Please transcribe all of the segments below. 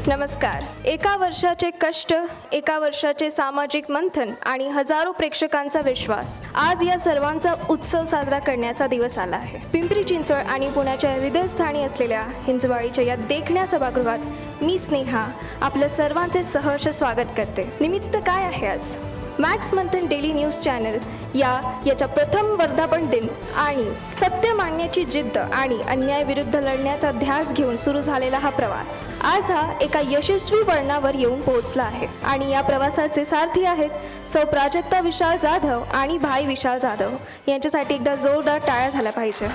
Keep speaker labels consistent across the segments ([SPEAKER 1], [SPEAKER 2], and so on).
[SPEAKER 1] नमस्कार. एका वर्षाचे कष्ट, एका वर्षाचे सामाजिक मंथन आणि हजारो प्रेक्षकांचा विश्वास, आज या सर्वांचा उत्सव साजरा करण्याचा दिवस आला आहे. पिंपरी चिंचवड आणि पुण्याच्या हृदयस्थानी असलेल्या हिंजवाडीच्या या देखण्या सभागृहात मी स्नेहा आपल्या सर्वांचे सहर्ष स्वागत करते. निमित्त काय आहे आज? Max Manthan daily news channel याच्या प्रथम वर्धापन दिन आणि सत्य मांडण्याची जिद्द आणि अन्यायाविरुद्ध लढण्याचा ध्यास घेऊन सुरू झालेला हा प्रवास आज हा एका यशस्वी वळणावर येऊन पोहोचला आहे. आणि या प्रवासाचे सारथी आहेत सौ प्राजक्ता विशाल जाधव आणि भाई विशाल जाधव. यांच्यासाठी एकदा जोरदार टाळ्या झाल्या पाहिजे.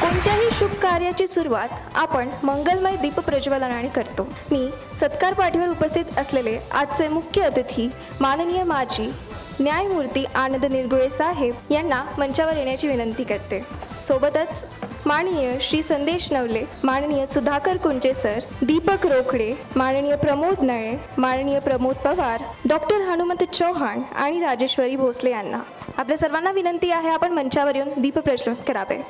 [SPEAKER 1] कोणत्याही शुभ कार्याची सुरुवात आपण मंगलमय दीप प्रज्वलनाने करतो. मी सत्कार पाठीवर उपस्थित असलेले आजचे मुख्य अतिथी माननीय माजी न्यायमूर्ती आनंद निरगुळे साहेब यांना मंचावर येण्याची विनंती करते. सोबतच माननीय श्री संदेश नवले, माननीय सुधाकर कुंचे सर, दीपक रोकडे, माननीय प्रमोद नळे, माननीय प्रमोद पवार, डॉक्टर हनुमंत चौहान आणि राजेश्वरी भोसले यांना आपल्या सर्वांना विनंती आहे आपण मंचावर येऊन दीप प्रज्वलन करावे.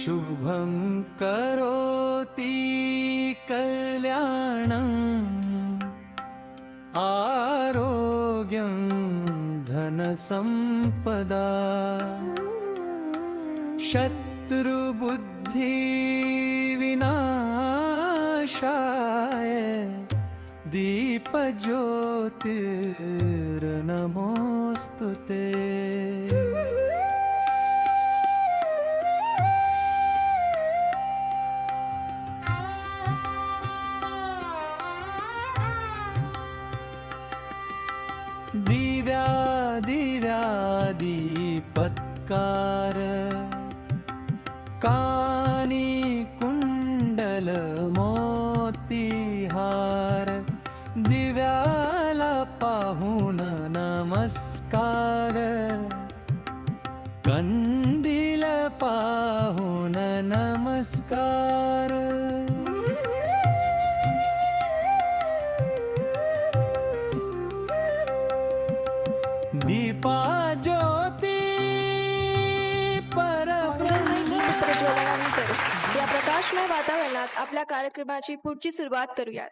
[SPEAKER 2] शुभं करोति कल्याणं आरोग्यं धनसंपदा शत्रुबुद्धि विनाशाय दीपज्योतिर्नमोस्तुते. दिव्या दिव्या दीपत्कार कानी कुंडल मोतीहार दिव्याला पाहून नमस्कार कंदील पाहून नमस्कार. दीपा ज्योती
[SPEAKER 1] प्रज्वलनानंतर या प्रकाशमय वातावरणात आपल्या कार्यक्रमाची पुढची सुरुवात करूयात.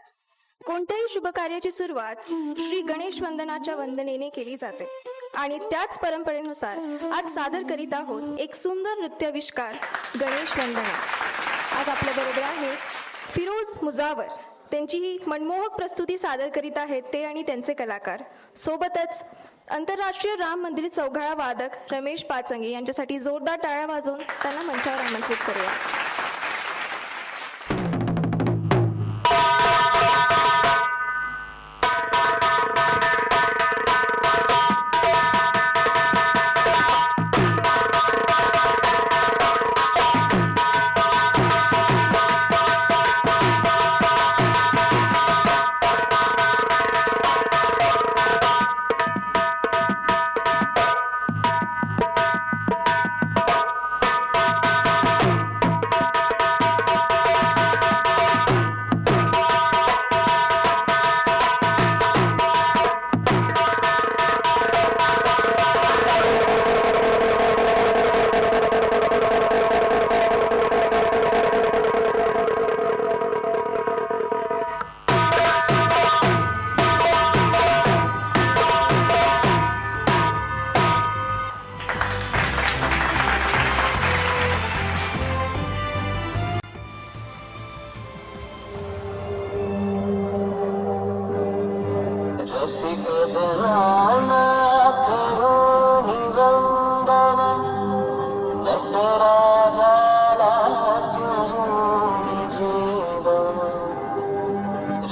[SPEAKER 1] कोणत्याही शुभ कार्याची सुरुवात श्री गणेश वंदनाच्या वंदनेने केली जाते आणि त्याच परंपरेनुसार आज सादर करीत आहोत एक सुंदर नृत्याविष्कार गणेश वंदना. आज आपल्या बरोबर आहे फिरोज मुजावर. त्यांची ही मनमोहक प्रस्तुती सादर करीत आहेत ते आणि त्यांचे कलाकार. सोबतच आंतरराष्ट्रीय राम मंदिर चौघाळा वादक रमेश पाचंगे यांच्यासाठी जोरदार टाळ्या वाजवून त्यांना मंचावर आमंत्रित करूया.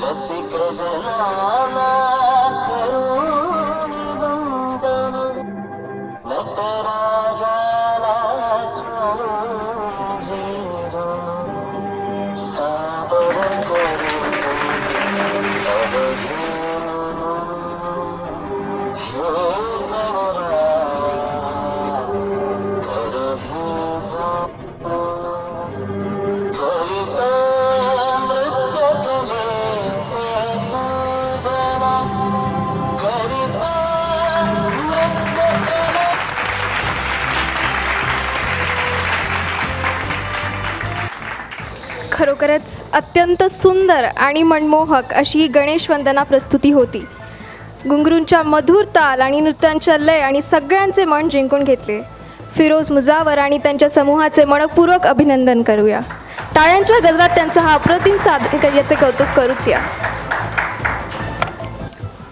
[SPEAKER 3] रसिक जनाना करुणी वंदन नटराजाला स्वरूप
[SPEAKER 1] खरोखरच अत्यंत सुंदर आणि मनमोहक अशी ही गणेश वंदना प्रस्तुती होती. घुंगरूंच्या मधुर ताल आणि नृत्यांच्या लय आणि सगळ्यांचे मन जिंकून घेतले. फिरोज मुजावर आणि त्यांच्या समूहाचे मनपूर्वक अभिनंदन करूया. टाळ्यांच्या गजरात त्यांचा हा अप्रतिम सादर कार्याचे कौतुक करूच या.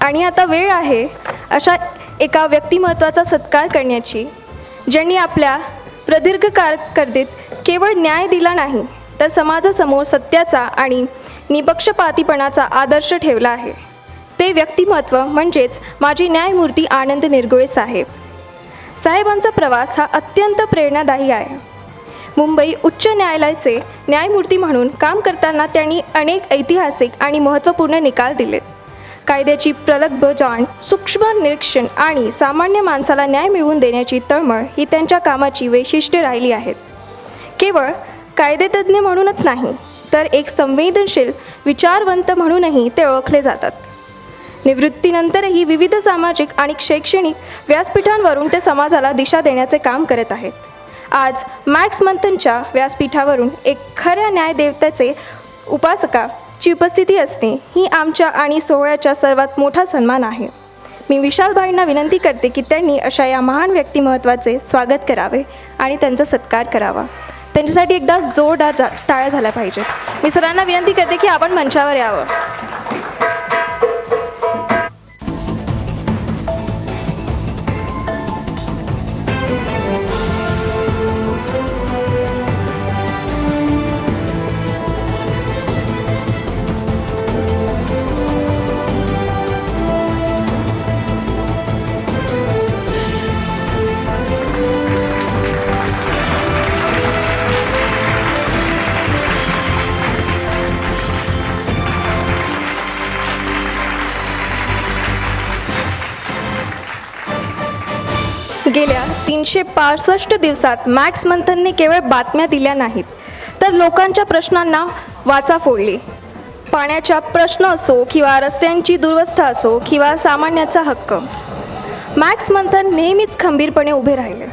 [SPEAKER 1] आणि आता वेळ आहे अशा एका व्यक्तिमत्वाचा सत्कार करण्याची, ज्यांनी आपल्या प्रदीर्घ कारकिर्दीत केवळ न्याय दिला नाही तर समाजासमोर सत्याचा आणि निपक्षपातीपणाचा आदर्श ठेवला आहे. ते व्यक्तिमत्व म्हणजेच माजी न्यायमूर्ती आनंद निरगुळे साहेब. साहेबांचा प्रवास हा अत्यंत प्रेरणादायी आहे. मुंबई उच्च न्यायालयाचे न्यायमूर्ती म्हणून काम करताना त्यांनी अनेक ऐतिहासिक आणि महत्त्वपूर्ण निकाल दिलेत. कायद्याची प्रगल्भ जाण, सूक्ष्म निरीक्षण आणि सामान्य माणसाला न्याय मिळवून देण्याची तळमळ ही त्यांच्या कामाची वैशिष्ट्ये राहिली आहेत. केवळ कायदेतज्ञ म्हणूनच नाही तर एक संवेदनशील विचारवंत म्हणूनही ते ओळखले जातात. निवृत्तीनंतरही विविध सामाजिक आणि शैक्षणिक व्यासपीठांवरून ते समाजाला दिशा देण्याचे काम करत आहेत. आज मॅक्स मंथनच्या व्यासपीठावरून एक खऱ्या न्यायदेवतेचे उपासकाची उपस्थिती असणे ही आमच्या आणि सोहळ्याचा सर्वात मोठा सन्मान आहे. मी विशालभाईंना विनंती करते की त्यांनी अशा या महान व्यक्तिमत्वाचे स्वागत करावे आणि त्यांचा सत्कार करावा. त्यांच्यासाठी एकदा जोरदार टाळ्या झाल्या पाहिजेत. मी सरांना विनंती करते की आपण मंचावर यावं. गेल्या 365 दिवसात मॅक्स मंथनने केवळ बातम्या दिल्या नाहीत तर लोकांच्या प्रश्नांना वाचा फोडली. पाण्याचा प्रश्न असो किंवा रस्त्यांची दुरवस्था असो किंवा सामान्याचा हक्क, मॅक्स मंथन नेहमीच खंबीरपणे उभे राहिले.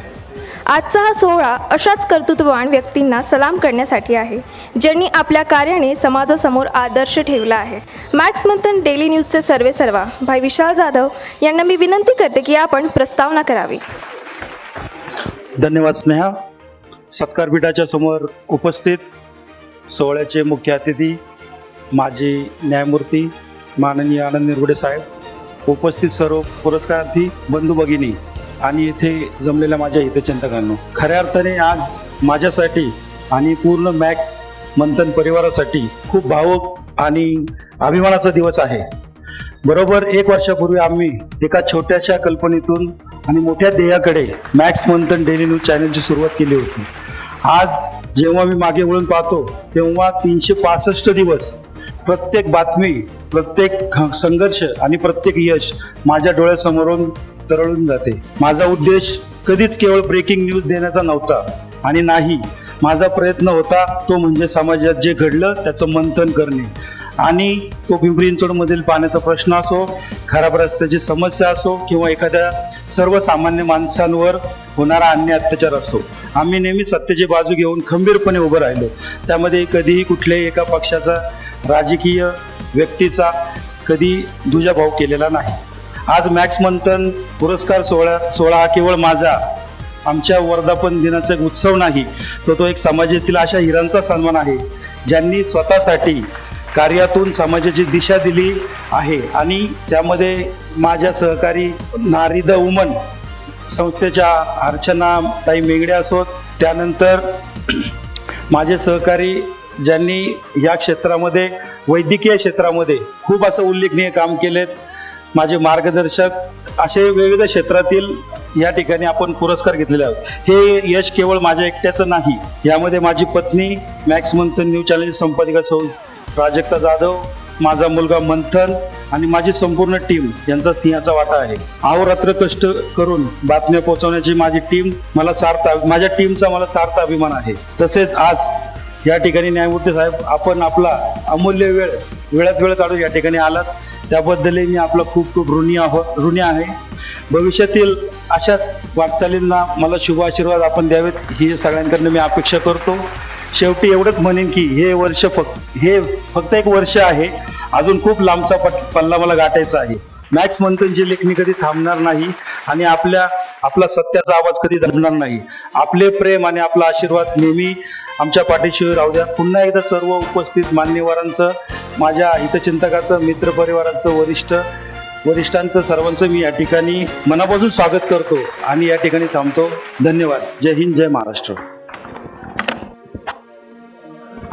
[SPEAKER 1] आजचा हा सोहळा अशाच कर्तृत्ववान व्यक्तींना सलाम करण्यासाठी आहे ज्यांनी आपल्या कार्याने समाजासमोर आदर्श ठेवला आहे. मॅक्स मंथन डेली न्यूजचे सर्वेसर्वा भाई विशाल जाधव यांना मी विनंती करते की आपण प्रस्तावना करावी.
[SPEAKER 4] धन्यवाद स्नेहा. सत्कारपीठाच्या समोर उपस्थित सोहळ्याचे मुख्य अतिथी माजी न्यायमूर्ती माननीय आनंद निरगुडे साहेब, उपस्थित सर्व पुरस्कारार्थी बंधू भगिनी आणि येथे जमलेल्या माझ्या हितचिंतकांनो, खऱ्या अर्थाने आज माझ्यासाठी आणि पूर्ण मॅक्स मंथन परिवारासाठी खूप भावुक आणि अभिमानाचा दिवस आहे. बरोबर 1 वर्षापूर्वी आम्ही एका छोट्याशा कल्पनेतून आणि मोठ्या ध्येयाकडे मॅक्स मंथन डेली न्यूज चॅनलची सुरुवात केली होती. आज जेव्हा मी मागे वळून पाहतो तेव्हा 365 दिवस प्रत्येक बातमी, प्रत्येक संघर्ष आणि प्रत्येक यश माझ्या डोळ्यासमोरून तरळून जाते. माझा उद्देश कधीच केवळ ब्रेकिंग न्यूज देण्याचा नव्हता आणि नाही, माझा प्रयत्न होता तो म्हणजे समाजात जे घडलं त्याचं मंथन करणे. आणि तो पिंपरी चिंचवडमधील पाण्याचा प्रश्न असो, खराब रस्त्याची समस्या असो किंवा एखाद्या सर्वसामान्य माणसांवर होणारा अन्याय अत्याचार असो, आम्ही नेहमी सत्तेची बाजू घेऊन खंबीरपणे उभं राहिलो. त्यामध्ये कधीही कुठल्याही एका पक्षाचा, राजकीय व्यक्तीचा कधी दुजाभाव केलेला नाही. आज मॅक्स मंथन पुरस्कार सोहळा हा केवळ माझा, आमच्या वर्धापन दिनाचा एक उत्सव नाही, तो एक समाजातील अशा हिरांचा सन्मान आहे ज्यांनी स्वतःसाठी कार्यातून समाजाची दिशा दिली आहे. आणि त्यामध्ये माझ्या सहकारी नारी द वुमन संस्थेच्या अर्चना ताई मेंगडे असोत, त्यानंतर माझे सहकारी ज्यांनी या क्षेत्रामध्ये, वैद्यकीय क्षेत्रामध्ये खूप असं उल्लेखनीय काम केलेत, माझे मार्गदर्शक, असे वेगवेगळ्या क्षेत्रातील या ठिकाणी आपण पुरस्कार घेतलेले आहोत. हे यश केवळ माझ्या एकट्याचं नाही, यामध्ये माझी पत्नी, मॅक्स मंथन न्यूज चॅनलची संपादिका प्राजक्ता जाधव, माझा मुलगा मंथन आणि माझी संपूर्ण टीम यांचा सिंहाचा वाटा आहे. अहोरात्र कष्ट करून बातम्या पोहोचवण्याची माझी टीम माझ्या टीमचा मला सार्थ अभिमान आहे. तसेच आज या ठिकाणी न्यायमूर्ती साहेब, आपण आपला अमूल्य वेळात वेळ काढून या ठिकाणी आलात, त्याबद्दलही मी आपला खूप खूप ऋणी आहे. भविष्यातील अशाच वाटचालींना मला शुभ आशीर्वाद आपण द्यावेत ही सगळ्यांकडनं मी अपेक्षा करतो. शेवटी एवढंच म्हणेन की हे फक्त एक वर्ष आहे, अजून खूप लांबचा पल्ला मला गाठायचा आहे. मॅक्स मंथनची लेखणी कधी थांबणार नाही आणि आपला सत्याचा आवाज कधी दबणार नाही. आपले प्रेम आणि आपला आशीर्वाद नेहमी आमच्या पाठीशी राहू द्या. पुन्हा एकदा सर्व उपस्थित मान्यवरांचं, माझ्या हितचिंतकाचं, मित्रपरिवाराचं, वरिष्ठांचं, सर्वांचं मी या ठिकाणी मनापासून स्वागत करतो आणि या ठिकाणी थांबतो. धन्यवाद. जय हिंद, जय महाराष्ट्र.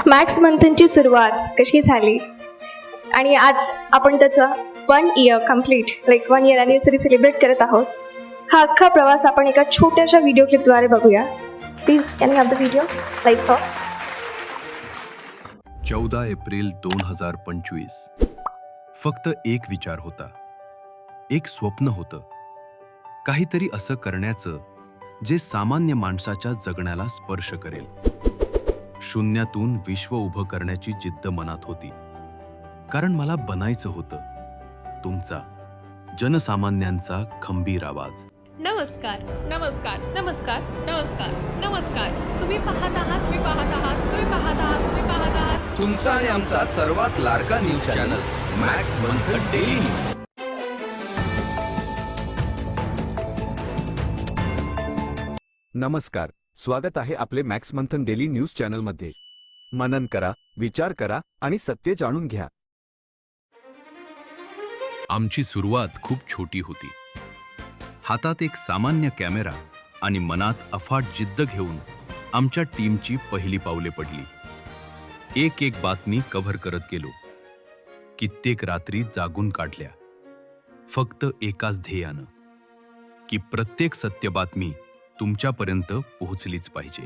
[SPEAKER 1] मॅक्स मंथनची सुरुवात कशी झाली आणि आज आपण त्याचं 1 year complete 1 year anniversary celebrate करत आहोत. हा अख्खा प्रवास आपण एका छोट्याशा व्हिडिओ क्लिपद्वारे बघूया. Please can you have the video? Lights of.
[SPEAKER 5] 14 April 2025. फक्त एक विचार होता, एक स्वप्न होतं, काहीतरी असं करण्याचं जे सामान्य माणसाच्या जगण्याला स्पर्श करेल. शून्यातून विश्व उभं करण्याची जिद्द मनात होती, कारण मला बनायचं होतं तुमचा, जनसामान्यांचा खंबीर आवाज.
[SPEAKER 6] नमस्कार नमस्कार नमस्कार नमस्कार नमस्कार. तुम्ही पाहत आहात, तुम्ही पाहत आहात, तुम्ही पाहत आहात, तुम्ही पाहत आहात
[SPEAKER 7] तुमचा आणि आमचा सर्वात लाडका news channel max Manthan daily news.
[SPEAKER 8] नमस्कार, स्वागत आहे आपले मॅक्स मंथन डेली न्यूज चॅनलमध्ये. मनन करा, विचार करा आणि सत्य जाणून घ्या.
[SPEAKER 5] आमची सुरुवात खूप छोटी होती. हातात एक सामान्य कॅमेरा आणि मनात अफाट जिद्द घेऊन आमच्या टीमची पहिली पावले पडली. एक एक बातमी कव्हर करत गेलो. कित्येक रात्री जागून काढल्या, फक्त एकाच ध्येयानं की प्रत्येक सत्य बातमी तुमच्यापर्यंत पोहोचलीच पाहिजे.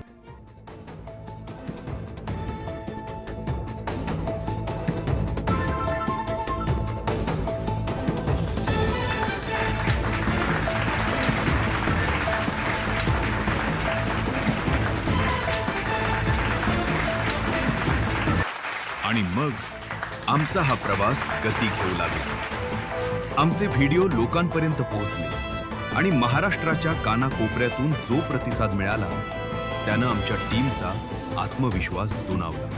[SPEAKER 5] आणि मग आमचा हा प्रवास गती घेऊ लागला. आमचे व्हिडिओ लोकांपर्यंत पोहोचले आणि महाराष्ट्राच्या कानाकोपऱ्यातून जो प्रतिसाद मिळाला त्यानं आमच्या टीमचा आत्मविश्वास दुणावला.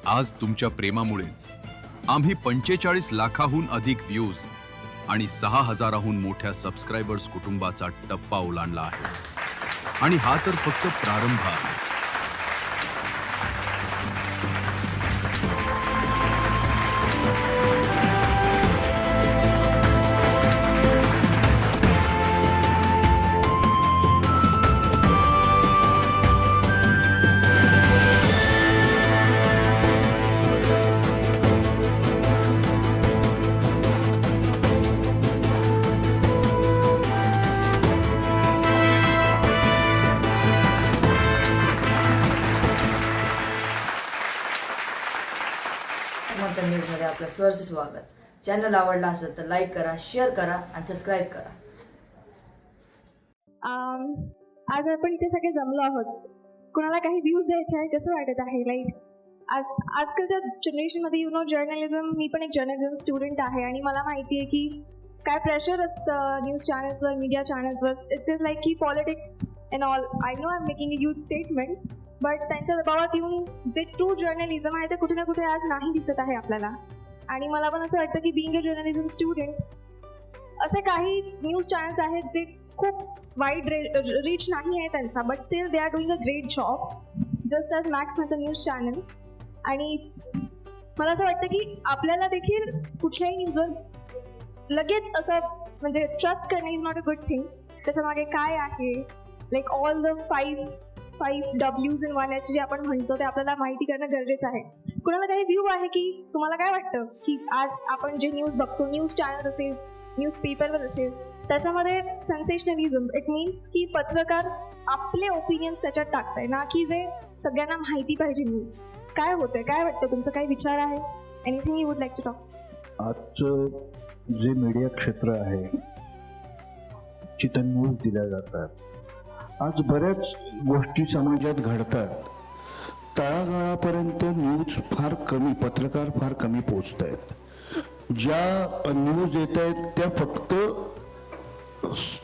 [SPEAKER 5] आज तुमच्या प्रेमामुळेच आम्ही 45 लाखाहून अधिक व्ह्यूज आणि 6,000हून मोठ्या सबस्क्रायबर्स कुटुंबाचा टप्पा ओलांडला आहे. आणि हा तर फक्त प्रारंभ आहे.
[SPEAKER 9] मंथन न्यूजमध्ये आपलं सहर्ष स्वागत. चॅनल आवडला असेल तर लाईक करा, शेअर करा आणि सबस्क्राईब करा.
[SPEAKER 1] आज आपण इथे सगळे जमलो आहोत. कुणाला काही व्ह्यूज द्यायचे आहे, कसं वाटत आहे? आजकालच्या जनरेशनमध्ये जर्नलिझम, मी पण एक जर्नलिझम स्टुडंट आहे आणि मला माहिती आहे की काय प्रेशर असतं न्यूज चॅनल्सवर, मीडिया चॅनल्सवर. इट इज लाईक की politics and all. I know I am making a huge statement, but त्यांच्या दबावात येऊन जे ट्रू जर्नलिझम आहे ते कुठे ना कुठे आज नाही दिसत आहे आपल्याला. आणि मला पण असं वाटतं की बिंग अ जर्नलिझम स्टुडंट असे काही न्यूज चॅनल्स आहेत जे खूप वाईड रीच नाही आहे त्यांचा, but still they are doing a great job just as max Manthan news channel. आणि मला असं वाटतं की आपल्याला देखील कुठल्याही न्यूजवर लगेच असं म्हणजे ट्रस्ट करणं is not a good thing. त्याच्यामागे काय आहे, like all the 5 W's in 1 H जे आपण म्हणतो ते आपल्याला माहिती करणं गरजेचं आहे. कुणाला काही व्ह्यू आहे की तुम्हाला काय वाटतं की आज आपण जे न्यूज बघतो, न्यूज चॅनल असेल, न्यूज पेपरवर असेल, त्याच्यामध्ये सेन्सेशनलिझम इट मीन्स की पत्रकार आपले ओपिनियन्स त्याच्यात टाकताय ना की जे सगळ्यांना माहिती पाहिजे न्यूज. काय होतंय, काय वाटतं, तुमचं काही विचार आहे? Anything you would like to talk?
[SPEAKER 10] आजचं जे मीडिया क्षेत्र आहे जिथं न्यूज दिल्या जातात, आज बऱ्याच गोष्टी समाजात घडतात. तळागाळापर्यंत न्यूज फार कमी, पत्रकार फार कमी पोचत आहेत. ज्या न्यूज येत आहेत त्या फक्त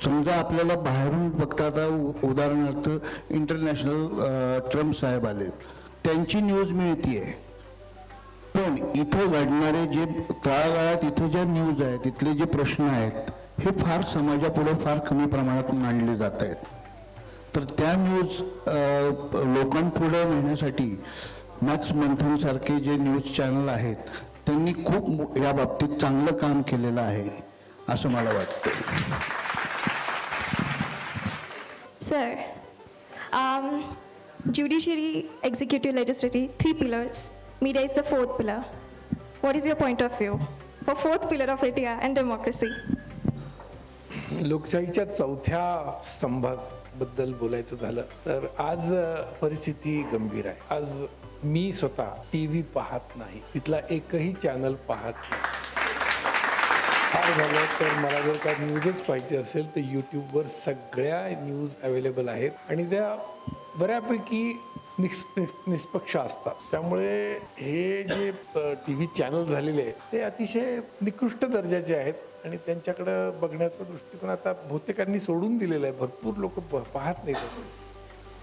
[SPEAKER 10] समजा आपल्याला बाहेरून बघता, आता उदाहरणार्थ इंटरनॅशनल ट्रम्प साहेब आले, त्यांची न्यूज मिळतीये. पण इथं घडणारे जे तळागाळात इथं ज्या न्यूज आहेत, तिथले जे प्रश्न आहेत, हे फार समाजापुढे फार कमी प्रमाणात मांडले जात आहेत. तर त्या न्यूज लोकांपुढे नेण्यासाठी मॅक्स मंथन सारखे जे न्यूज चॅनल आहेत त्यांनी खूप या बाबतीत चांगलं काम केलेलं आहे असं मला वाटतं.
[SPEAKER 1] Sir, judiciary, executive, legislative, 3 pillars. Media is the 4th pillar. What is your point of view for 4th pillar of India and democracy?
[SPEAKER 11] लोकशाहीच्या चौथ्या स्तंभाबद्दल बोलायचं झालं तर आज परिस्थिती गंभीर आहे. आज मी स्वतः TV पाहत नाही, तिथला एकही चॅनल पाहत नाही. फार झालं तर मला जर का न्यूजच पाहिजे असेल तर यूट्यूबवर सगळ्या न्यूज अवेलेबल आहेत आणि त्या बऱ्यापैकी निष्पक्ष असतात. त्यामुळे हे जे TV चॅनल झालेले आहेत ते अतिशय निकृष्ट दर्जाचे आहेत आणि त्यांच्याकडं बघण्याचा दृष्टिकोन आता बहुतेकांनी सोडून दिलेला आहे. भरपूर लोक पाहत नाहीत.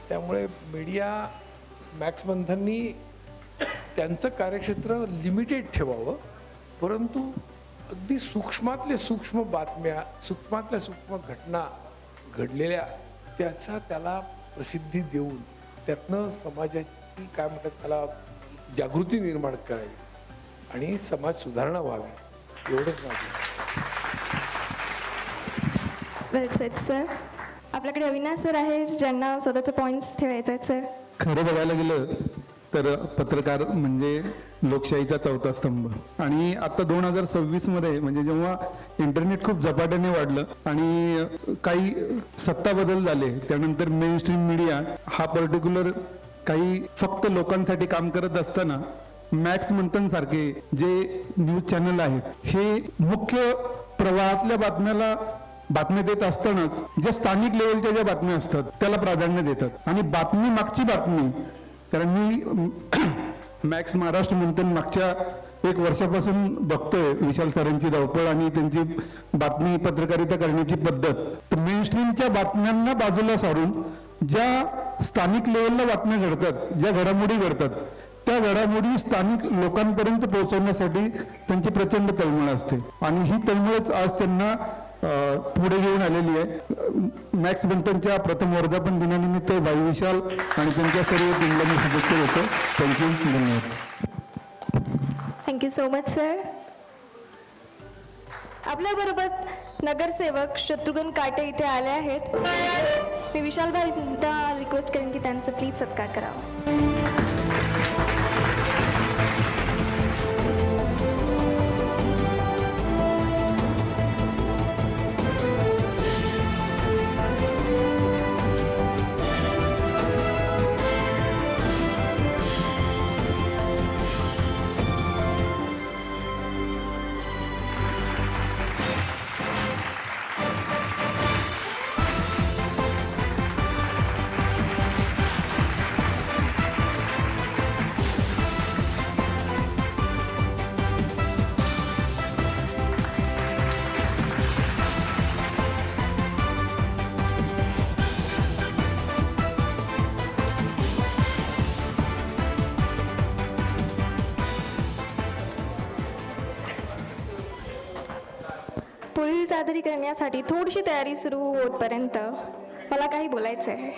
[SPEAKER 11] त्यामुळे मीडिया मॅक्स मंथननी त्यांचं कार्यक्षेत्र लिमिटेड ठेवावं, परंतु अगदी सूक्ष्मातल्या सूक्ष्म बातम्या, सूक्ष्मातल्या सूक्ष्म घटना घडलेल्या त्याला प्रसिद्धी देऊन त्यातनं समाजाची काय म्हणतात त्याला जागृती निर्माण करावी आणि समाज सुधारणा व्हावी, एवढंच माझं.
[SPEAKER 1] वेल सेड सर. आपल्याकडे अविनाश सर आहे ज्यांना स्वतःचे पॉईंट्स ठेवायचे आहेत. सर,
[SPEAKER 12] खरं बघायला गेलं तर पत्रकार म्हणजे लोकशाहीचा चौथा स्तंभ. आणि आता 2026 मध्ये म्हणजे जेव्हा इंटरनेट खूप झपाट्याने वाढलं आणि काही सत्ता बदल झाले, त्यानंतर मेन स्ट्रीम मीडिया हा पर्टिक्युलर काही फक्त लोकांसाठी काम करत असताना मॅक्स मंथन सारखे जे न्यूज चॅनल आहेत हे मुख्य प्रवाहातल्या बातम्या देत असतानाच ज्या स्थानिक लेवलच्या ज्या बातम्या असतात त्याला प्राधान्य देतात. आणि बातमी मागची बातमी, कारण मी मॅक्स महाराष्ट्र मंथन मागच्या 1 वर्षापासून बघतोय विशाल सरांची धावपळ आणि त्यांची बातमी पत्रकारिता करण्याची पद्धत. तर मेनस्ट्रीमच्या बातम्यांना बाजूला सारून ज्या स्थानिक लेवलला बातम्या घडतात, ज्या घडामोडी घडतात, त्या घडामोडी स्थानिक लोकांपर्यंत पोहोचवण्यासाठी त्यांची प्रचंड तळमळ असते. आणि ही तळमळच आज त्यांना पुढे घेऊन आलेली आहे. मॅक्स मंथनच्या प्रथम वर्धापन दिनानिमित्त भाई विशाल आणि त्यांच्या सर्व टीमला मी शुभेच्छा देतो. थँक्यू, धन्यवाद.
[SPEAKER 1] Thank you so much sir. आपल्याबरोबर नगरसेवक शत्रुघ्न काटे इथे आले आहेत. मी विशाल भाईंना रिक्वेस्ट करेन की त्यांचं प्लीज सत्कार करावा. पुढील सादरी करण्यासाठी थोडीशी तयारी सुरू होतपर्यंत मला काही बोलायचं आहे.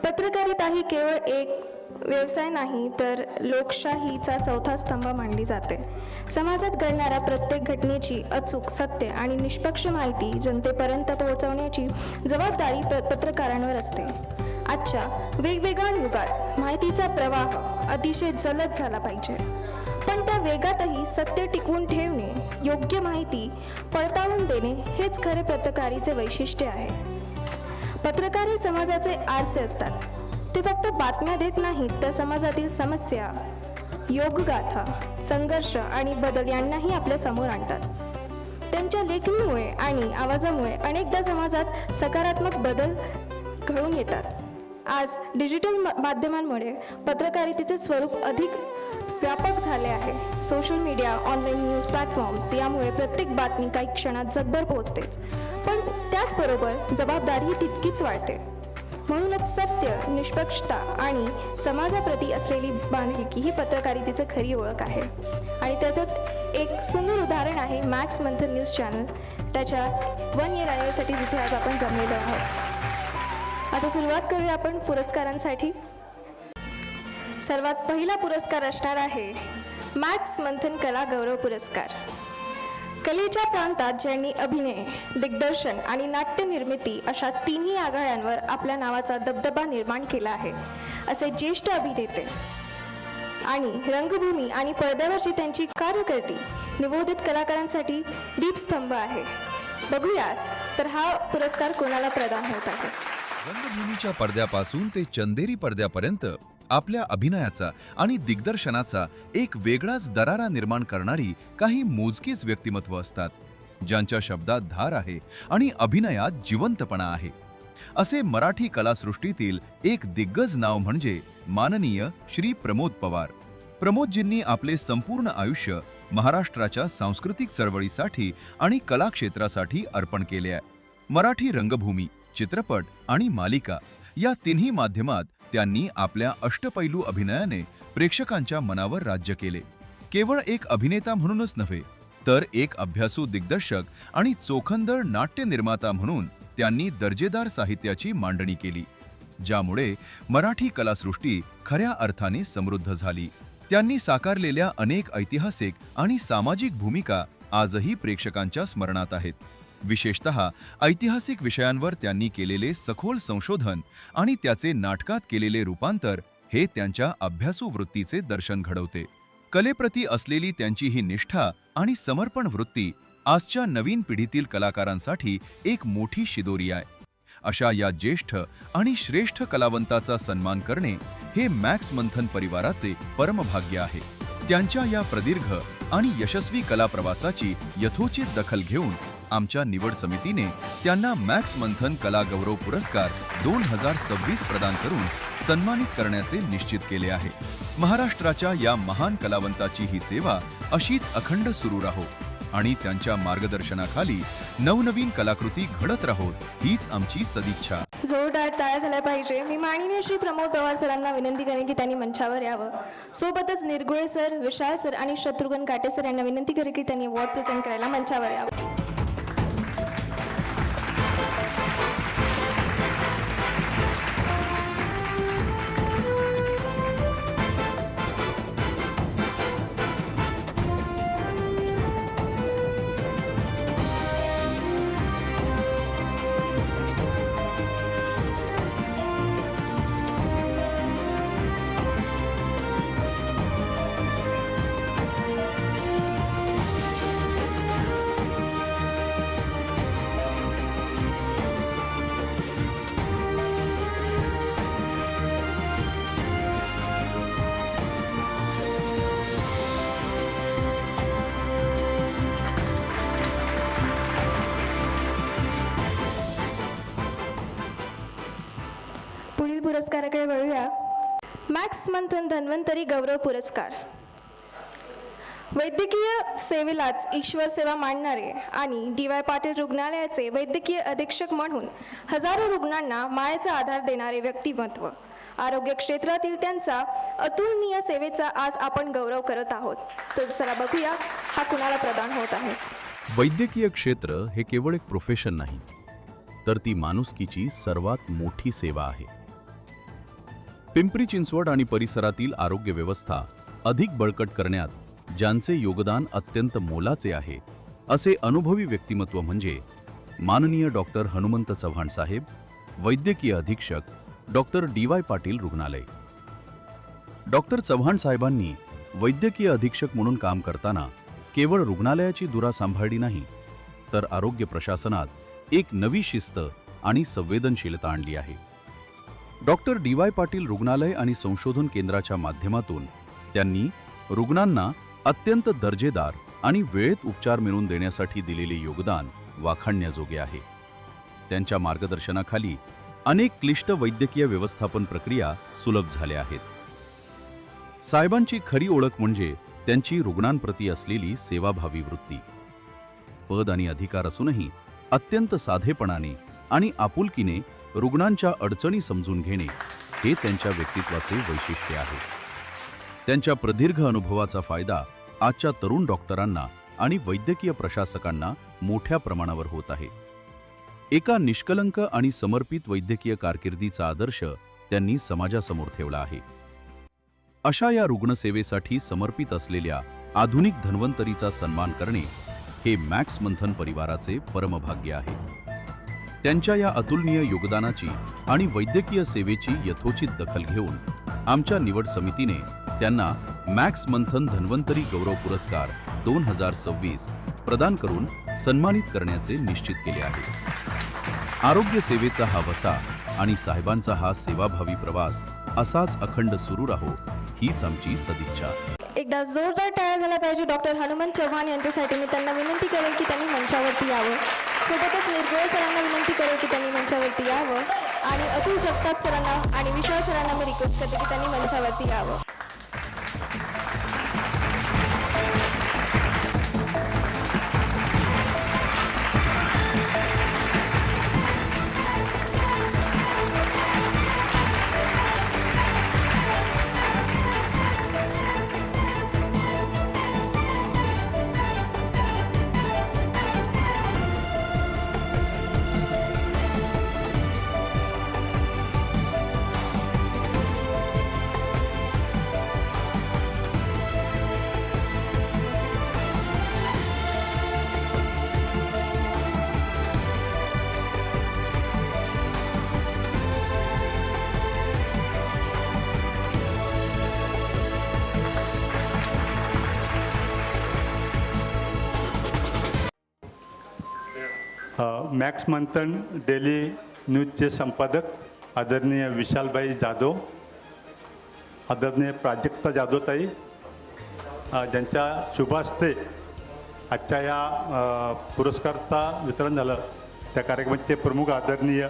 [SPEAKER 1] पत्रकारिता ही केवळ एक व्यवसाय नाही तर लोकशाहीचा चौथा स्तंभ मानली जाते. समाजात घडणाऱ्या प्रत्येक घटनेची अचूक, सत्य आणि निष्पक्ष माहिती जनतेपर्यंत पोहोचवण्याची जबाबदारी पत्रकारांवर असते. आजच्या वेगवेगळ्या युगात माहितीचा प्रवाह अतिशय जलद झाला पाहिजे, पण त्या वेगातही सत्य टिकवून ठेवणे, योग्य माहिती पडताळून देणे हेच खरे पत्रकारितेचे वैशिष्ट्य आहे. पत्रकार हे समाजाचे आरसे असतात. ते फक्त बातम्या देत नाहीत, तर समाजातील समस्या, योगगाथा, संघर्ष आणि बदल यांनाही आपल्या समोर आणतात. त्यांच्या लेखणीमुळे आणि आवाजामुळे अनेकदा समाजात सकारात्मक बदल घडून येतात. आज डिजिटल माध्यमांमुळे पत्रकारितेचे स्वरूप अधिक व्यापक झाले आहे. Social media, online news platforms यामुळे प्रत्येक बातमी काही क्षणात जगभर पोहोचतेच, पण त्याचबरोबर जबाबदारीही तितकीच वाढते. म्हणूनच सत्य, निष्पक्षता आणि समाजाप्रती असलेली बांधिलकी ही पत्रकारितेची खरी ओळख आहे. आणि त्याचंच एक सुंदर उदाहरण आहे मॅक्स मंथन न्यूज चॅनल. त्याच्या 1 इयर ॲनिव्हर्सरीसाठी जिथे आज आपण जमलेलो आहोत. आता सुरुवात करूया आपण पुरस्कारांसाठी. सर्वात पहिला पुरस्कार असणार आहे मॅक्स मंथन कला गौरव पुरस्कार. कलेच्या प्रांतात ज्यांनी अभिनय, दिग्दर्शन आणि नाट्य निर्मिती अशा तिन्ही आघाड्यांवर आपल्या नावाचा दबदबा निर्माण केला आहे, असे ज्येष्ठ अभिनेते आणि रंगभूमी आणि पडद्यावरची त्यांची कार्यकर्ती निवोदित कलाकारांसाठी दीपस्तंभ आहे. बघूयात तर हा पुरस्कार कोणाला प्रदान होत आहे.
[SPEAKER 5] रंगभूमीच्या पडद्यापासून ते चंदेरी पडद्यापर्यंत आपल्या अभिनयाचा आणि दिग्दर्शनाचा एक वेगळाच दरारा निर्माण करणारी काही मोजकीच व्यक्तिमत्व असतात, ज्यांच्या शब्दात धार आहे आणि अभिनयात जिवंतपणा आहे. असे मराठी कलासृष्टीतील एक दिग्गज नाव म्हणजे माननीय श्री प्रमोद पवार. प्रमोदजींनी आपले संपूर्ण आयुष्य महाराष्ट्राच्या सांस्कृतिक चळवळीसाठी आणि कला क्षेत्रासाठी अर्पण केले आहे. मराठी रंगभूमी, चित्रपट आणि मालिका या तिन्ही माध्यमात त्यांनी आपल्या अष्टपैलू अभिनयाने प्रेक्षकांच्या मनावर राज्य केले. केवळ एक अभिनेता म्हणूनच नव्हे, तर एक अभ्यासू दिग्दर्शक आणि चोखंदळ नाट्य निर्माता म्हणून त्यांनी दर्जेदार साहित्याची मांडणी केली, ज्यामुळे मराठी कलासृष्टी खऱ्या अर्थाने समृद्ध झाली. त्यांनी साकारलेल्या अनेक ऐतिहासिक आणि सामाजिक भूमिका आजही प्रेक्षकांच्या स्मरणात आहेत. विशेषतः ऐतिहासिक विषयांवर त्यांनी केलेले सखोल संशोधन आणि त्याचे नाटकात केलेले रूपांतर हे त्यांच्या अभ्यासू वृत्तीचे दर्शन घडवते. कलेप्रती असलेली त्यांची ही निष्ठा आणि समर्पण वृत्ती आजच्या नवीन पिढीतील कलाकारांसाठी एक मोठी शिदोरी आहे. अशा या ज्येष्ठ आणि श्रेष्ठ कलावंताचा सन्मान करणे हे मॅक्स मंथन परिवाराचे परमभाग्य आहे. त्यांच्या या प्रदीर्घ आणि यशस्वी कला प्रवासाची यथोचित दखल घेऊन आमच्या निवड समितीने त्यांना मॅक्स मंथन कला गौरव पुरस्कार 2026 प्रदान करून सन्मानित करण्याचे निश्चित केले आहे. महाराष्ट्राच्या या महान कलावंताची ही सेवा अशीच अखंड सुरू राहो आणि त्यांच्या मार्गदर्शनाखाली नवनवीन कलाकृती घडत राहोत हीच आमची सदिच्छा.
[SPEAKER 1] जोरदार टाळ्या झाल्या पाहिजे. मी माननीय श्री प्रमोद पवार सरांना विनंती करेन की त्यांनी मंचावर यावं. सोबतच निरगुळे सर, विशाल सर आणि शत्रुघ्न काटे सर यांना विनंती करेन की त्यांनी अवॉर्ड प्रेझेंट करायला मंचावर यावं. पुरस्काराकडे वळूया. मॅक्स मंथन धन्वंतरी गौरव पुरस्कार. वैद्यकीय सेवेलाच ईश्वर सेवा मानणारे आणि DY पाटील रुग्णालयाचे वैद्यकीय अधीक्षक म्हणून हजारो रुग्णांना मायेचा आधार देणारे व्यक्तिमत्व. आरोग्य क्षेत्रातील त्यांचा अतुलनीय सेवेचा आज आपण गौरव करत आहोत. तर चला बघूया हा कुणाला प्रदान होत आहे.
[SPEAKER 5] वैद्यकीय क्षेत्र हे केवळ एक प्रोफेशन नाही, तर ती माणुसकीची सर्वात मोठी सेवा आहे. पिंपरी चिंचवड आणि परिसरातील आरोग्य व्यवस्था अधिक बळकट करण्यात ज्यांचे योगदान अत्यंत मोलाचे आहे, असे अनुभवी व्यक्तिमत्व म्हणजे माननीय डॉक्टर हनुमंत चव्हाण साहेब, वैद्यकीय अधीक्षक, डॉक्टर DY पाटील रुग्णालय. डॉक्टर चव्हाण साहेबांनी वैद्यकीय अधीक्षक म्हणून काम करताना केवळ रुग्णालयाची धुरा सांभाळली नाही, तर आरोग्य प्रशासनात एक नवी शिस्त आणि संवेदनशीलता आणली आहे. डॉक्टर DY पाटील रुग्णालय आणि संशोधन केंद्राच्या माध्यमातून त्यांनी रुग्णांना अत्यंत दर्जेदार आणि वेळेत उपचार मिळवून देण्यासाठी दिलेले योगदान वाखाणण्याजोगे आहे. त्यांच्या मार्गदर्शनाखाली अनेक क्लिष्ट वैद्यकीय व्यवस्थापन प्रक्रिया सुलभ झाल्या आहेत. साहेबांची खरी ओळख म्हणजे त्यांची रुग्णांप्रती असलेली सेवाभावी वृत्ती. पद आणि अधिकार असूनही अत्यंत साधेपणाने आणि आपुलकीने रुग्णांच्या अडचणी समजून घेणे हे त्यांच्या व्यक्तित्वाचे वैशिष्ट्य आहे. त्यांच्या प्रदीर्घ अनुभवाचा फायदा आजच्या तरुण डॉक्टरांना आणि वैद्यकीय प्रशासकांना मोठ्या प्रमाणावर होत आहे. एका निष्कलंक आणि समर्पित वैद्यकीय कारकिर्दीचा आदर्श त्यांनी समाजासमोर ठेवला आहे. अशा या रुग्णसेवेसाठी समर्पित असलेल्या आधुनिक धन्वंतरीचा सन्मान करणे हे मॅक्स मंथन परिवाराचे परमभाग्य आहे. त्यांच्या या अतुलनीय योगदानाची आणि वैद्यकीय सेवेची यथोचित दखल घेऊन आमच्या निवड समितीने त्यांना मॅक्स मंथन धन्वंतरी गौरव पुरस्कार 2026 प्रदान करून सन्मानित करण्याचे निश्चित केले आहे. आरोग्य सेवेचा हा वसा आणि साहेबांचा हा सेवाभावी प्रवास असाच अखंड सुरू राहो हीच आमची सदिच्छा.
[SPEAKER 1] एकदा जोरदार टाळ्या झाल्या पाहिजे डॉक्टर हनुमंत चव्हाण यांच्यासाठी. मी त्यांना विनंती करेन की त्यांनी मंचावरती यावं. सोबतच निर्गुळे सरांना विनंती करेन की त्यांनी मंचावरती यावं आणि अतुल जगताप सरांना आणि विशाल सरांना मी रिक्वेस्ट करते की त्यांनी मंचावरती यावं.
[SPEAKER 12] मॅक्स मंथन डेली न्यूजचे संपादक आदरणीय विशालभाई जाधव, आदरणीय प्राजक्ता जाधवताई, ज्यांच्या शुभ हस्ते आजच्या या पुरस्काराचा वितरण झालं, त्या कार्यक्रमाचे प्रमुख आदरणीय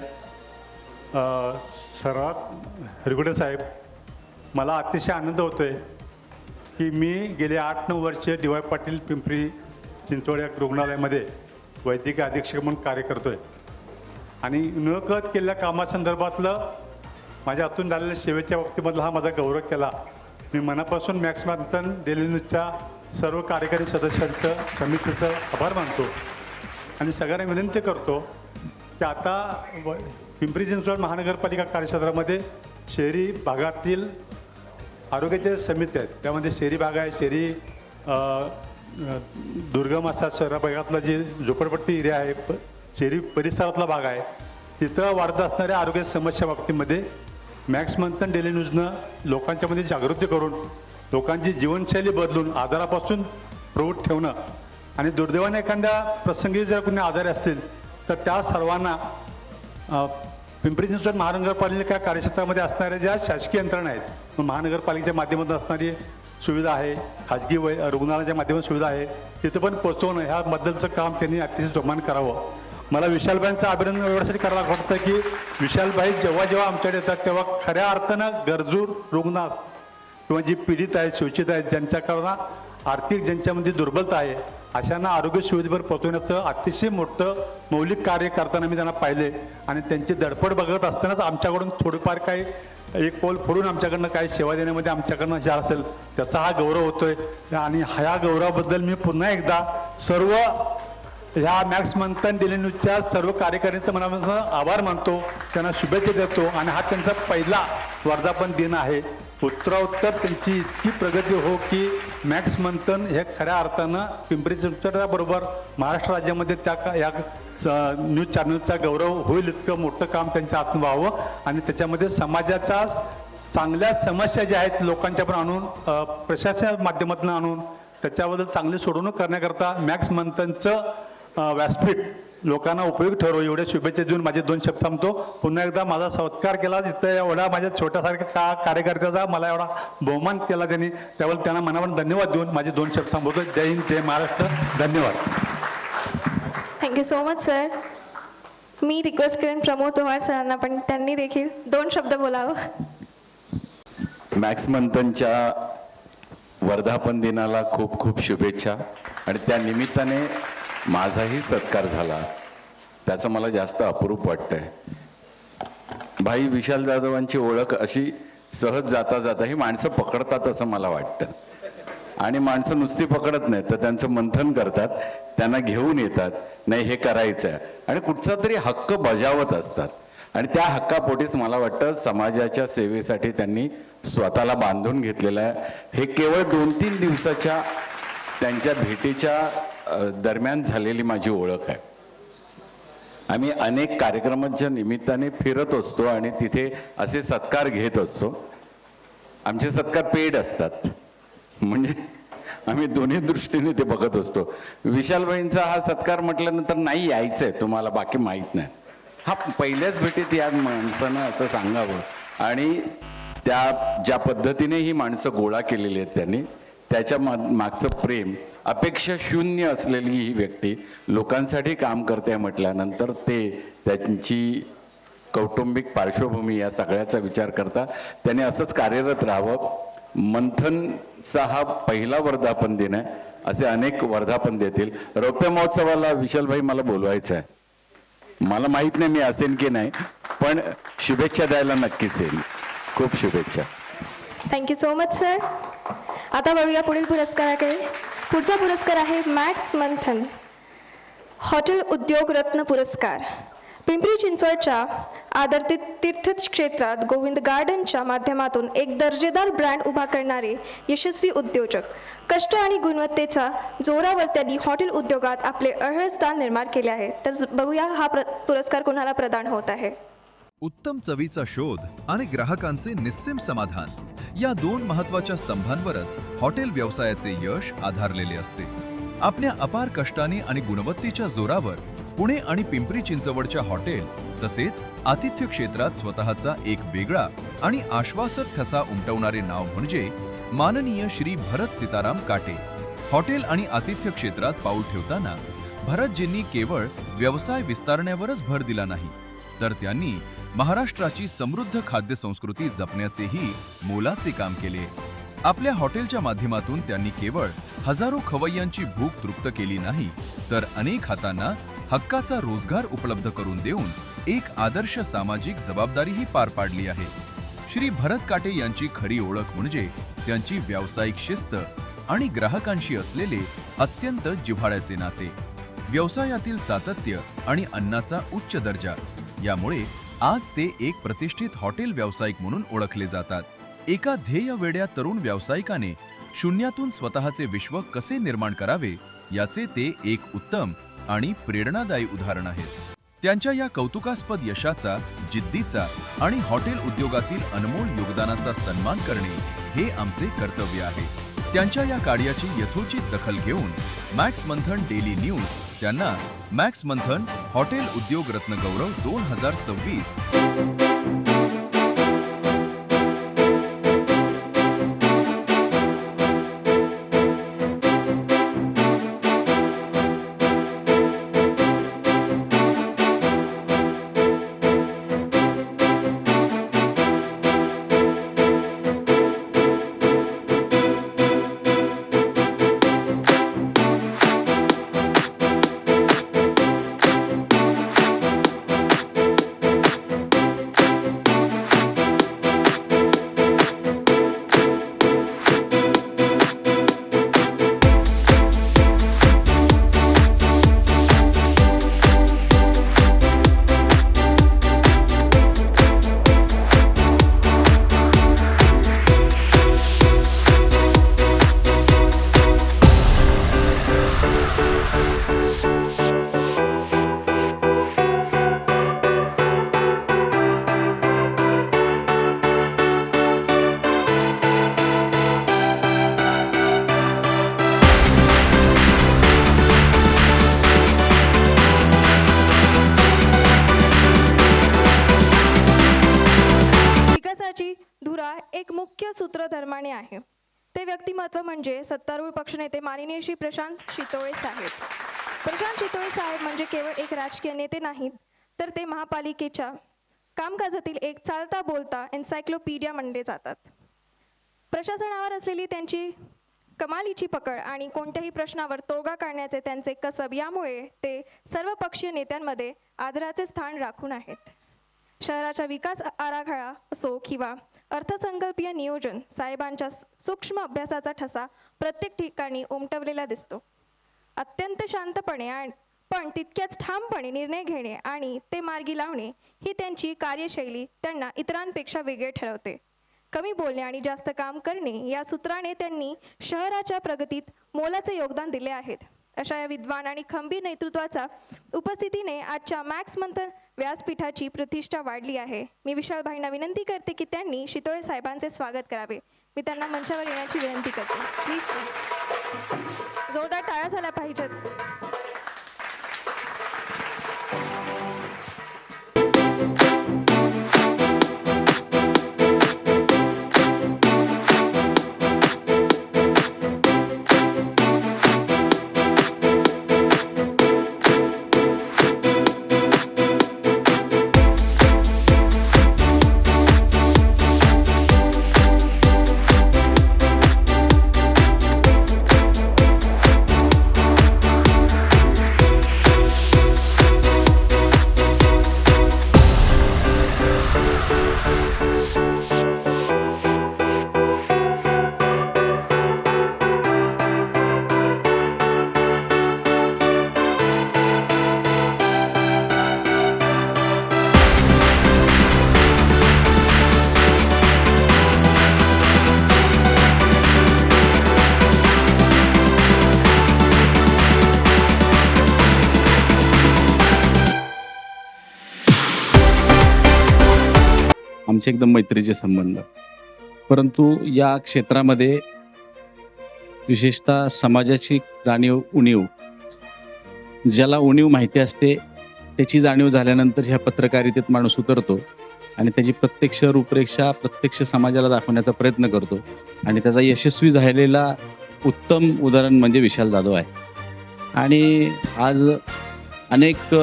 [SPEAKER 12] सर्वात हरगुडे साहेब, मला अतिशय आनंद होतो आहे की मी गेले 8-9 वर्षे DY पाटील पिंपरी चिंचवड या रुग्णालयामध्ये वैद्यकीय अधीक्षक म्हणून कार्य करतो आहे आणि न कळत केलेल्या कामासंदर्भातलं माझ्या हातून झालेल्या सेवेच्या बाबतीमधला हा माझा गौरव केला. मी मनापासून मॅक्स मंथन डेली न्यूजच्या सर्व कार्यकारी सदस्यांचं समितीचं आभार मानतो आणि सगळ्यांना विनंती करतो की आता पिंपरी चिंचवड महानगरपालिका कार्यक्षेत्रामध्ये शहरी भागातील आरोग्याच्या समित्या आहेत. त्यामध्ये शहरी भाग आहे, शहरी दुर्गम असा शहरा भागातला जे झोपडपट्टी एरिया आहे, शहरी परिसरातला भाग आहे, तिथं वाढत असणाऱ्या आरोग्य समस्या बाबतीमध्ये मॅक्स मंथन डेली न्यूजनं लोकांच्यामध्ये जागृती करून लोकांची जीवनशैली बदलून आजारापासून प्रवृत्त ठेवणं आणि दुर्दैवाने एखाद्या प्रसंगी जर कोणी आजारी असतील तर त्या सर्वांना पिंपरी चिंचवड महानगरपालिका कार्यक्षेत्रामध्ये असणाऱ्या ज्या शासकीय यंत्रणा आहेत, महानगरपालिकेच्या माध्यमातून असणारी सुविधा आहे, खाजगी रुग्णालयाच्या माध्यमातून सुविधा आहे, तिथं पण पोहोचवणं ह्याबद्दलचं काम त्यांनी अतिशय जोमाने करावं. मला विशालभाईंचं अभिनंदन एवढ्यासाठी करायला वाटतं की विशालभाई जेव्हा जेव्हा आमच्याकडे येतात तेव्हा खऱ्या अर्थानं गरजू रुग्ण किंवा जी पीडित आहेत, शोषित आहेत, ज्यांच्याकडनं आर्थिक ज्यांच्यामध्ये दुर्बलता आहे, अशांना आरोग्य सुविधेवर पोहोचवण्याचं अतिशय मोठं मौलिक कार्य करताना मी त्यांना पाहिले आणि त्यांची धडपड बघत असतानाच आमच्याकडून थोडीफार काही एक पोल फोडून आमच्याकडनं काही सेवा देण्यामध्ये आमच्याकडनं जे असेल त्याचा हा गौरव होतोय आणि ह्या गौरवाबद्दल मी पुन्हा एकदा सर्व ह्या मॅक्स मंथन डेली न्यूजच्या सर्व कार्यकारिणीचा मनापासून आभार मानतो, त्यांना शुभेच्छा देतो आणि हा त्यांचा पहिला वर्धापन दिन आहे. उत्तरोत्तर त्यांची इतकी प्रगती हो की मॅक्स मंथन हे खऱ्या अर्थानं पिंपरी चिंचवडबरोबर महाराष्ट्र राज्यामध्ये त्या या न्यूज चॅनलचा गौरव होईल इतकं मोठं काम त्यांच्या हातून व्हावं आणि त्याच्यामध्ये समाजाच्या चांगल्या समस्या ज्या आहेत लोकांच्या पण आणून प्रशासनाच्या माध्यमातून आणून त्याच्याबद्दल चांगली सोडवणूक करण्याकरता मॅक्स मंथनचं व्यासपीठ लोकांना उपयोग ठरव एवढ्या शुभेच्छा देऊन माझे 2 शब्द थांबतो. पुन्हा एकदा माझा सत्कार केला इथं एवढा माझ्या छोट्यासारख्या कार्यकर्त्याचा मला एवढा बहुमान केला त्यांनी, त्यावेळेला त्यांना मनापासून धन्यवाद देऊन माझे 2 शब्द थांबवतो. जय हिंद, जय महाराष्ट्र. धन्यवाद.
[SPEAKER 1] Thank you so much sir. मी रिक्वेस्ट करेन प्रमोद पवार सरांना पण त्यांनी देखील 2 शब्द बोलावं.
[SPEAKER 13] मॅक्स मंथनच्या वर्धापन दिनाला खूप खूप शुभेच्छा आणि त्या निमित्ताने माझाही सत्कार झाला त्याचं मला जास्त अप्रूप वाटतंय. भाई विशाल जाधवांची ओळख अशी सहज जाता जाता ही माणसं पकडतात असं मला वाटतं आणि माणसं नुसती पकडत नाहीत तर त्यांचं मंथन करतात, त्यांना घेऊन येतात, नाही हे करायचं आहे आणि कुठचा तरी हक्क बजावत असतात आणि त्या हक्कापोटीच मला वाटतं समाजाच्या सेवेसाठी त्यांनी स्वतःला बांधून घेतलेलं आहे. हे केवळ 2-3 दिवसाच्या त्यांच्या भेटीच्या दरम्यान झालेली माझी ओळख आहे. आम्ही अनेक कार्यक्रमांच्या निमित्ताने फिरत असतो आणि तिथे असे सत्कार घेत असतो. आमचे सत्कार पेड असतात म्हणजे आम्ही दोन्ही दृष्टीने ते बघत असतो. विशालबाईंचा हा सत्कार म्हटल्यानंतर नाही यायचंय तुम्हाला, बाकी माहीत नाही. हा पहिल्याच भेटीत या माणसानं असं सांगावं आणि त्या ज्या पद्धतीने ही माणसं गोळा केलेली आहेत त्यांनी त्याच्या मागचं प्रेम, अपेक्षा शून्य असलेली ही व्यक्ती लोकांसाठी काम करते म्हटल्यानंतर ते त्यांची कौटुंबिक पार्श्वभूमी या सगळ्याचा विचार करता त्यांनी असंच कार्यरत राहावं. मंथनचा हा पहिला वर्धापन दिन आहे, असे अनेक वर्धापन देतील. रौप्य महोत्सवाला विशालभाई मला बोलवायचं आहे. मला माहित नाही मी असेन की नाही, पण शुभेच्छा द्यायला नक्कीच येईल. खूप शुभेच्छा.
[SPEAKER 1] Thank you so much sir. आता वळूया पुढील पुरस्काराकडे. पुढचा पुरस्कार आहे मॅक्स मंथन हॉटेल उद्योग रत्न पुरस्कार. पिंपरी चिंचवडच्या आदर्श तीर्थक्षेत्रात गोविंद गार्डनच्या माध्यमातून एक दर्जेदार ब्रँड उभा करणारे यशस्वी उद्योजक. कष्ट आणि गुणवत्तेच्या जोरावर त्यांनी हॉटेल उद्योगात आपले अरहर स्थान निर्माण केले आहे. तर बघूया हा पुरस्कार कोणाला प्रदान होत आहे.
[SPEAKER 5] उत्तम चवीचा शोध आणि ग्राहकांचे निस्सीम समाधान या 2 महत्त्वाच्या स्तंभांवरच हॉटेल व्यवसायाचे यश आधारलेले असते. आपल्या अपार कष्टाने आणि गुणवत्तेच्या जोरावर पुणे आणि पिंपरी चिंचवडच्या हॉटेल तसेच आतिथ्य क्षेत्रात स्वतःचा एक वेगळा आणि आश्वासक ठसा उमटवणारे नाव म्हणजे माननीय श्री भरत सीताराम काटे. हॉटेल आणि आतिथ्य क्षेत्रात पाऊल ठेवताना भरतजींनी केवळ व्यवसाय विस्तारण्यावरच भर दिला नाही, तर त्यांनी महाराष्ट्राची समृद्ध खाद्य संस्कृती जपण्याचेही मोलाचे काम केले. आपल्या हॉटेलच्या माध्यमातून त्यांनी केवळ हजारो खवय्यांची भूक तृप्त केली नाही, तर अनेक हातांना हक्काचा रोजगार उपलब्ध करून देऊन एक आदर्श सामाजिक जबाबदारीही पार पाडली आहे. श्री भरत काटे यांची खरी ओळख म्हणजे त्यांची व्यावसायिक शिस्त आणि ग्राहकांशी असलेले अत्यंत जिव्हाळ्याचे नाते. व्यवसायातील सातत्य आणि अन्नाचा उच्च दर्जा यामुळे आज ते एक प्रतिष्ठित हॉटेल व्यावसायिक म्हणून ओळखले जातात. एका ध्येयवेड्या तरुण व्यावसायिकाने शून्यातून स्वतःचे विश्व कसे निर्माण करावे याचे ते एक उत्तम आणि प्रेरणादायी उदाहरण आहेत. त्यांच्या या कौतुकास्पद यशाचा, जिद्दीचा आणि हॉटेल उद्योगातील अनमोल योगदानाचा सन्मान करणे हे आमचे कर्तव्य आहे. त्यांच्या या कार्याची यथोचित दखल घेऊन मॅक्स मंथन डेली न्यूज त्यांना मॅक्स मंथन हॉटेल उद्योग रत्न गौरव 2026
[SPEAKER 1] विकासाची धुरा एक मुख्य सूत्रधर्माने आहे. ते व्यक्तिमत्व म्हणजे सत्तारूढ पक्षनेते माननीय श्री प्रशांत शितोळे साहेब. प्रशांत शितोळे साहेब म्हणजे केवळ एक राजकीय नेते नाहीत, तर ते महापालिकेच्या कामकाजातील एक चालता बोलता एन्सायक्लोपीडिया मानले जातात. प्रशासनावर असलेली त्यांची कमालीची पकड आणि कोणत्याही प्रश्नावर तोडगा काढण्याचे त्यांचे कसब यामुळे ते सर्व पक्षीय नेत्यांमध्ये आदराचे स्थान राखून आहेत. शहराचा विकास आराखडा असो किंवा अर्थसंकल्पीय नियोजन, साहेबांच्या सूक्ष्म अभ्यासाचा ठसा प्रत्येक ठिकाणी उमटवलेला दिसतो. अत्यंत शांतपणे पण तितक्याच ठामपणे निर्णय घेणे आणि ते मार्गी लावणे ही त्यांची कार्यशैली त्यांना इतरांपेक्षा वेगळे ठरवते. कमी बोलणे आणि जास्त काम करणे या सूत्राने त्यांनी शहराच्या प्रगतीत मोलाचे योगदान दिले आहेत. अशा या विद्वान आणि खंबीर नेतृत्वाचा उपस्थितीने आजच्या मॅक्स मंथन व्यासपीठाची प्रतिष्ठा वाढली आहे. मी विशाल भाईंना विनंती करते की त्यांनी शितोळे साहेबांचे स्वागत करावे. मी त्यांना मंचावर येण्याची विनंती करते. प्लीज जोरदार टाळ्या झाल्या पाहिजेत.
[SPEAKER 14] आमचे एकदम मैत्रीचे संबंध, परंतु या क्षेत्रामध्ये विशेषतः समाजाची जाणीव उणीव, ज्याला उणीव माहिती असते त्याची जाणीव झाल्यानंतर ह्या पत्रकारितेत माणूस उतरतो आणि त्याची प्रत्यक्ष रूपरेषा प्रत्यक्ष समाजाला दाखवण्याचा प्रयत्न करतो आणि त्याचा यशस्वी झालेला उत्तम उदाहरण म्हणजे विशाल जाधव आहे. आणि आज अनेक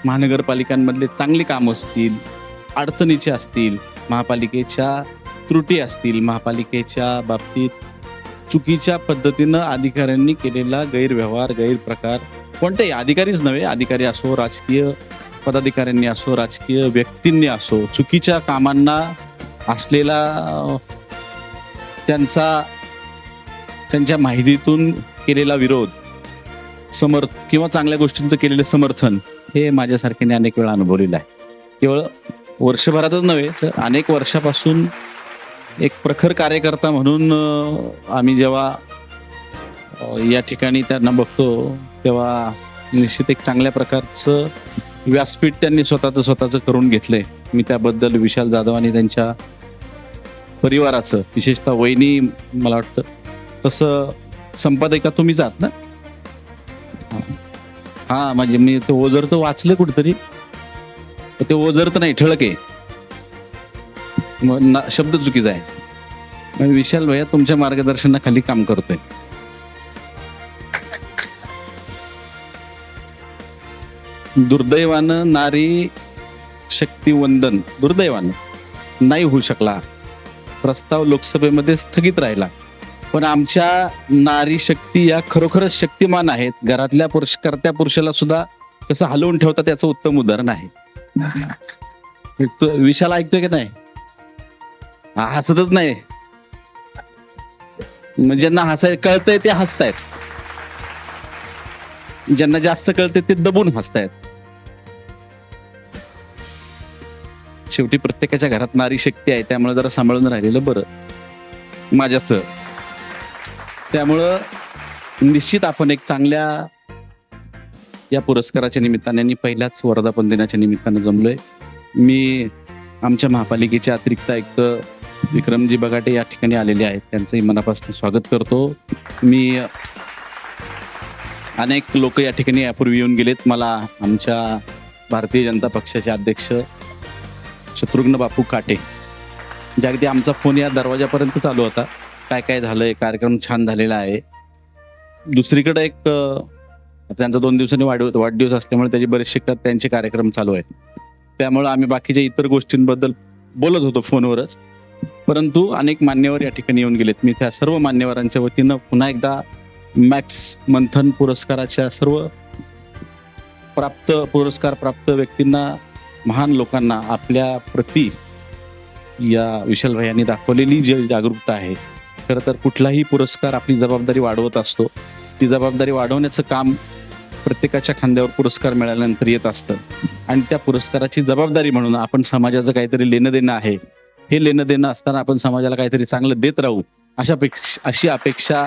[SPEAKER 14] महानगरपालिकांमधले चांगली कामं असतील, अडचणीचे असतील, महापालिकेच्या त्रुटी असतील, महापालिकेच्या बाबतीत चुकीच्या पद्धतीनं अधिकाऱ्यांनी केलेला गैरव्यवहार, गैरप्रकार, कोणतेही अधिकारीच नव्हे, अधिकारी असो, राजकीय पदाधिकाऱ्यांनी असो, राजकीय व्यक्तींनी असो, चुकीच्या कामांना असलेला त्यांच्या माहितीतून केलेला विरोध, किंवा चांगल्या गोष्टींचं केलेलं समर्थन हे माझ्यासारख्याने अनेक वेळा अनुभवलेलं आहे. केवळ वर्षभरातच नव्हे तर अनेक वर्षापासून एक प्रखर कार्यकर्ता म्हणून आम्ही जेव्हा या ठिकाणी त्यांना बघतो तेव्हा निश्चित एक चांगल्या प्रकारचं व्यासपीठ त्यांनी स्वतःचं करून घेतलंय. मी त्याबद्दल विशाल जाधव आणि त्यांच्या परिवाराचं, विशेषतः वहिनी, मला वाटतं तसं संपादका तुम्हीच आहात ना? हा, म्हणजे मी ते ओझरतं वाचलं कुठेतरी, ते ओझरतं नाही, ठळक आहे, शब्द चुकीचा आहे. विशाल भैया तुमच्या मार्गदर्शनाखाली काम करतोय. दुर्दैवानं नारी शक्तीवंदन दुर्दैवानं नाही होऊ शकला. प्रस्ताव लोकसभेमध्ये स्थगित राहिला. पण आमच्या नारी शक्ती या खरोखरच शक्तिमान आहेत. घरातल्या कर्त्या पुरुषाला सुद्धा कसं हलवून ठेवतात याचं उत्तम उदाहरण आहे. विशाल ऐकतोय की नाही? हसतच नाही. ज्यांना हसाय कळतंय ते हसतायत, ज्यांना जास्त कळतंय ते दबून हसतायत. शेवटी प्रत्येकाच्या घरात नारी शक्ती आहे, त्यामुळे जरा सांभाळून राहिलेलं बरं माझ्याच. त्यामुळं निश्चित आपण एक चांगल्या या पुरस्काराच्या निमित्ताने आणि पहिल्याच वर्धापन दिनाच्या निमित्तानं जमलोय. मी आमच्या महापालिकेचे अतिरिक्त आयुक्त विक्रमजी बगाटे या ठिकाणी आलेले आहेत, त्यांचंही मनापासून स्वागत करतो. मी अनेक लोक या ठिकाणी यापूर्वी येऊन गेलेत. मला आमच्या भारतीय जनता पक्षाचे अध्यक्ष शत्रुघ्न बापू काटे, जे अगदी आमचा फोन या दरवाजापर्यंत चालू होता, काय काय झालंय, कार्यक्रम छान झालेला आहे. दुसरीकडे एक त्यांचा 2 दिवसांनी वाढदिवस असल्यामुळे त्याचे बरेचसे त्यांचे कार्यक्रम चालू आहेत. त्यामुळे आम्ही बाकीच्या इतर गोष्टींबद्दल बोलत होतो फोनवरच, परंतु अनेक मान्यवर या ठिकाणी येऊन गेलेत. मी त्या सर्व मान्यवरांच्या वतीनं पुन्हा एकदा मॅक्स मंथन पुरस्काराच्या सर्व पुरस्कार प्राप्त व्यक्तींना, महान लोकांना आपल्या प्रती या विशालभाई यांनी दाखवलेली जी जागरूकता आहे, खरं तर कुठलाही पुरस्कार आपली जबाबदारी वाढवत असतो. ती जबाबदारी वाढवण्याचं काम प्रत्येकाच्या खांद्यावर पुरस्कार मिळाल्यानंतर येत असतं आणि त्या पुरस्काराची जबाबदारी म्हणून आपण समाजाचं काहीतरी लेणं देणं आहे. हे लेणं देणं असताना आपण समाजाला काहीतरी चांगलं देत राहू अशी अपेक्षा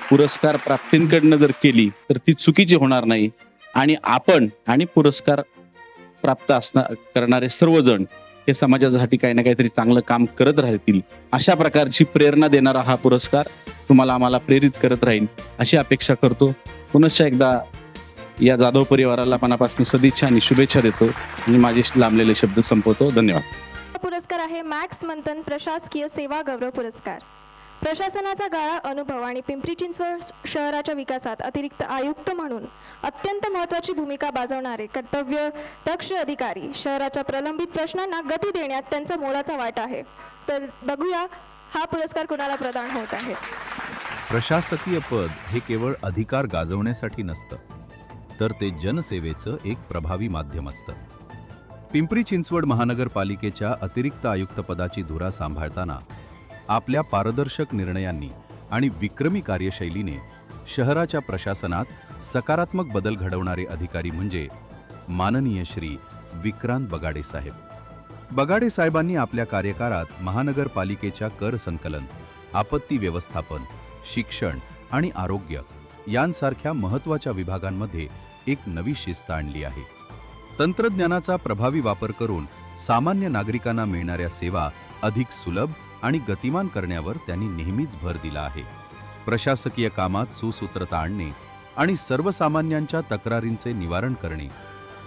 [SPEAKER 14] पुरस्कार प्राप्तींकडनं जर केली तर ती चुकीची होणार नाही आणि आपण आणि पुरस्कार प्राप्त करणारे सर्वजण हे समाजासाठी काही ना काहीतरी चांगलं काम करत राहतील. अशा प्रकारची प्रेरणा देणारा हा पुरस्कार तुम्हाला आम्हाला प्रेरित करत राहील अशी अपेक्षा करतो. पुनश्च एकदा या जाधव परिवाराला मनापासून सदिच्छा आणि शुभेच्छा देतो आणि माझे लांबलेले शब्द संपवतो. धन्यवाद.
[SPEAKER 1] पुरस्कार आहे मॅक्स मंथन प्रशासकीय सेवा गौरव पुरस्कार. प्रशासनाचा गाळा अनुभव आणि पिंपरी चिंचवड शहराच्या विकासात अतिरिक्त आयुक्त म्हणून अत्यंत महत्त्वाची भूमिका बजावणारे कर्तव्य दक्ष अधिकारी, शहराच्या प्रलंबित प्रश्नांना गती देण्यात त्यांचा मोलाचा वाटा आहे. तर बघूया हा पुरस्कार कुणाला प्रदान होत आहे.
[SPEAKER 5] प्रशासकीय पद हे केवळ अधिकार गाजवण्यासाठी नसतं, तर ते जनसेवेचं एक प्रभावी माध्यम असतं. पिंपरी चिंचवड महानगरपालिकेच्या अतिरिक्त आयुक्त पदाची धुरा सांभाळताना आपल्या पारदर्शक निर्णयांनी आणि विक्रमी कार्यशैलीने शहराच्या प्रशासनात सकारात्मक बदल घडवणारे अधिकारी म्हणजे माननीय श्री विक्रांत बगाडे साहेब. बगाडे साहेबांनी आपल्या कार्यकाळात महानगरपालिकेच्या कर संकलन, आपत्ती व्यवस्थापन, शिक्षण आणि आरोग्य यांसारख्या महत्त्वाच्या विभागांमध्ये एक नवी शिस्त आणली आहे. तंत्रज्ञानाचा प्रभावी वापर करून सामान्य नागरिकांना मिळणाऱ्या सेवा अधिक सुलभ आणि गतिमान करण्यावर त्यांनी नेहमीच भर दिला आहे. प्रशासकीय कामात सुसूत्रता आणणे आणि सर्वसामान्यांच्या तक्रारींचे निवारण करणे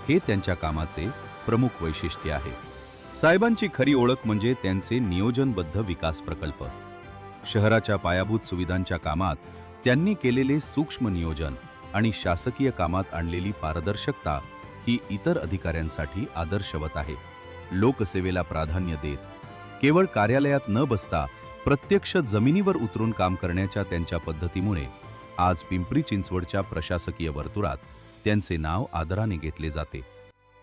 [SPEAKER 5] हे त्यांच्या कामाचे प्रमुख वैशिष्ट्य आहे. साहेबांची खरी ओळख म्हणजे त्यांचे नियोजनबद्ध विकास प्रकल्प. शहराच्या पायाभूत सुविधांच्या कामात त्यांनी केलेले सूक्ष्म नियोजन आणि शासकीय कामात आणलेली पारदर्शकता ही इतर अधिकाऱ्यांसाठी आदर्शवत आहे. लोकसेवेला प्राधान्य देत केवळ कार्यालयात न बसता प्रत्यक्ष जमिनीवर उतरून काम करण्याच्या त्यांच्या पद्धतीमुळे आज पिंपरी चिंचवडच्या प्रशासकीय वर्तुळात त्यांचे नाव आदराने घेतले जाते.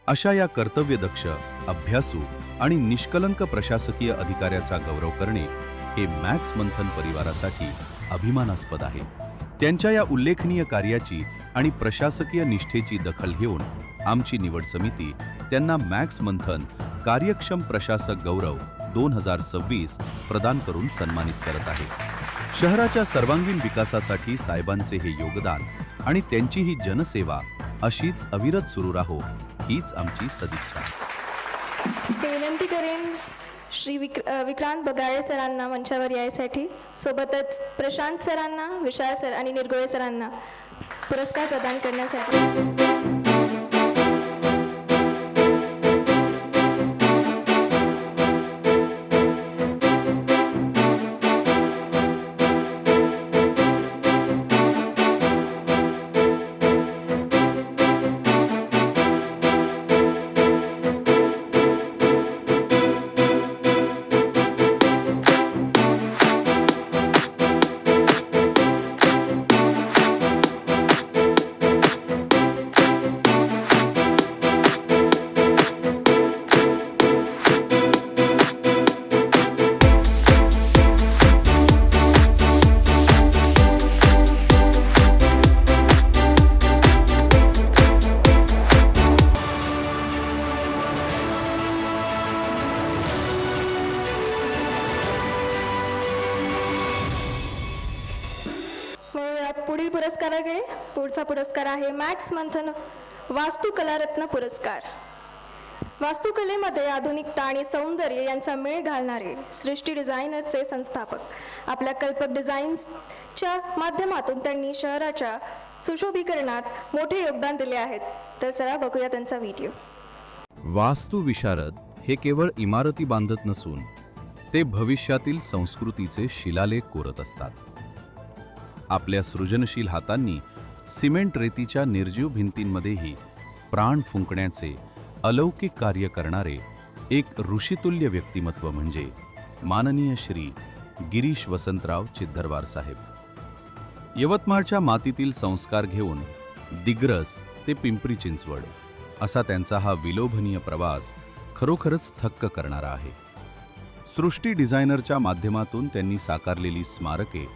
[SPEAKER 5] अशा या कर्तव्यदक्ष, अभ्यासू आणि निष्कलंक प्रशासकीय अधिकाऱ्याचा गौरव करणे हे मॅक्स मंथन परिवारासाठी अभिमानास्पद आहे. त्यांच्या या उल्लेखनीय कार्याची आणि प्रशासकीय निष्ठेची दखल घेऊन आमची निवड समिती त्यांना मॅक्स मंथन कार्यक्षम प्रशासक गौरव 2026 प्रदान करून सन्मानित करत आहे. शहराच्या सर्वांगीण विकासासाठी साहेबांचे हे योगदान आणि त्यांची ही जनसेवा अशीच अविरत सुरू राहो हीच आमची सदिच्छा.
[SPEAKER 1] विनंती करेन श्री विक्रांत बगाडे सरांना मंचावर यायसाठी, सोबतच प्रशांत सरांना, विशाल सर आणि निर्गोळे सरांना पुरस्कार प्रदान करण्यासाठी. पुढील पुरस्काराकडे. पुढचा पुरस्कार आहे मॅक्स मंथन वास्तुकलारत्न पुरस्कार. वास्तुकलेमध्ये आधुनिकता आणि सौंदर्य यांचा मेळ घालणारे सृष्टी डिझायनरचे संस्थापक. आपल्या कल्पक डिझाईन्सच्या माध्यमातून त्यांनी शहराच्या सुशोभीकरणात मोठे योगदान दिले आहेत. तर चला बघूया त्यांचा व्हिडिओ.
[SPEAKER 5] वास्तुविशारद हे केवळ इमारती बांधत नसून ते भविष्यातील संस्कृतीचे शिलालेख कोरत असतात. आपल्या सृजनशील हातांनी सिमेंट रेतीच्या निर्जीव भिंतींमध्येही प्राण फुंकण्याचे अलौकिक कार्य करणारे एक ऋषितुल्य व्यक्तिमत्व म्हणजे माननीय श्री गिरीश वसंतराव चिद्धरवार साहेब. यवतमाळच्या मातीतील संस्कार घेऊन दिग्रस ते पिंपरी चिंचवड असा त्यांचा हा विलोभनीय प्रवास खरोखरच थक्क करणारा आहे. सृष्टी डिझायनरच्या माध्यमातून त्यांनी साकारलेली स्मारके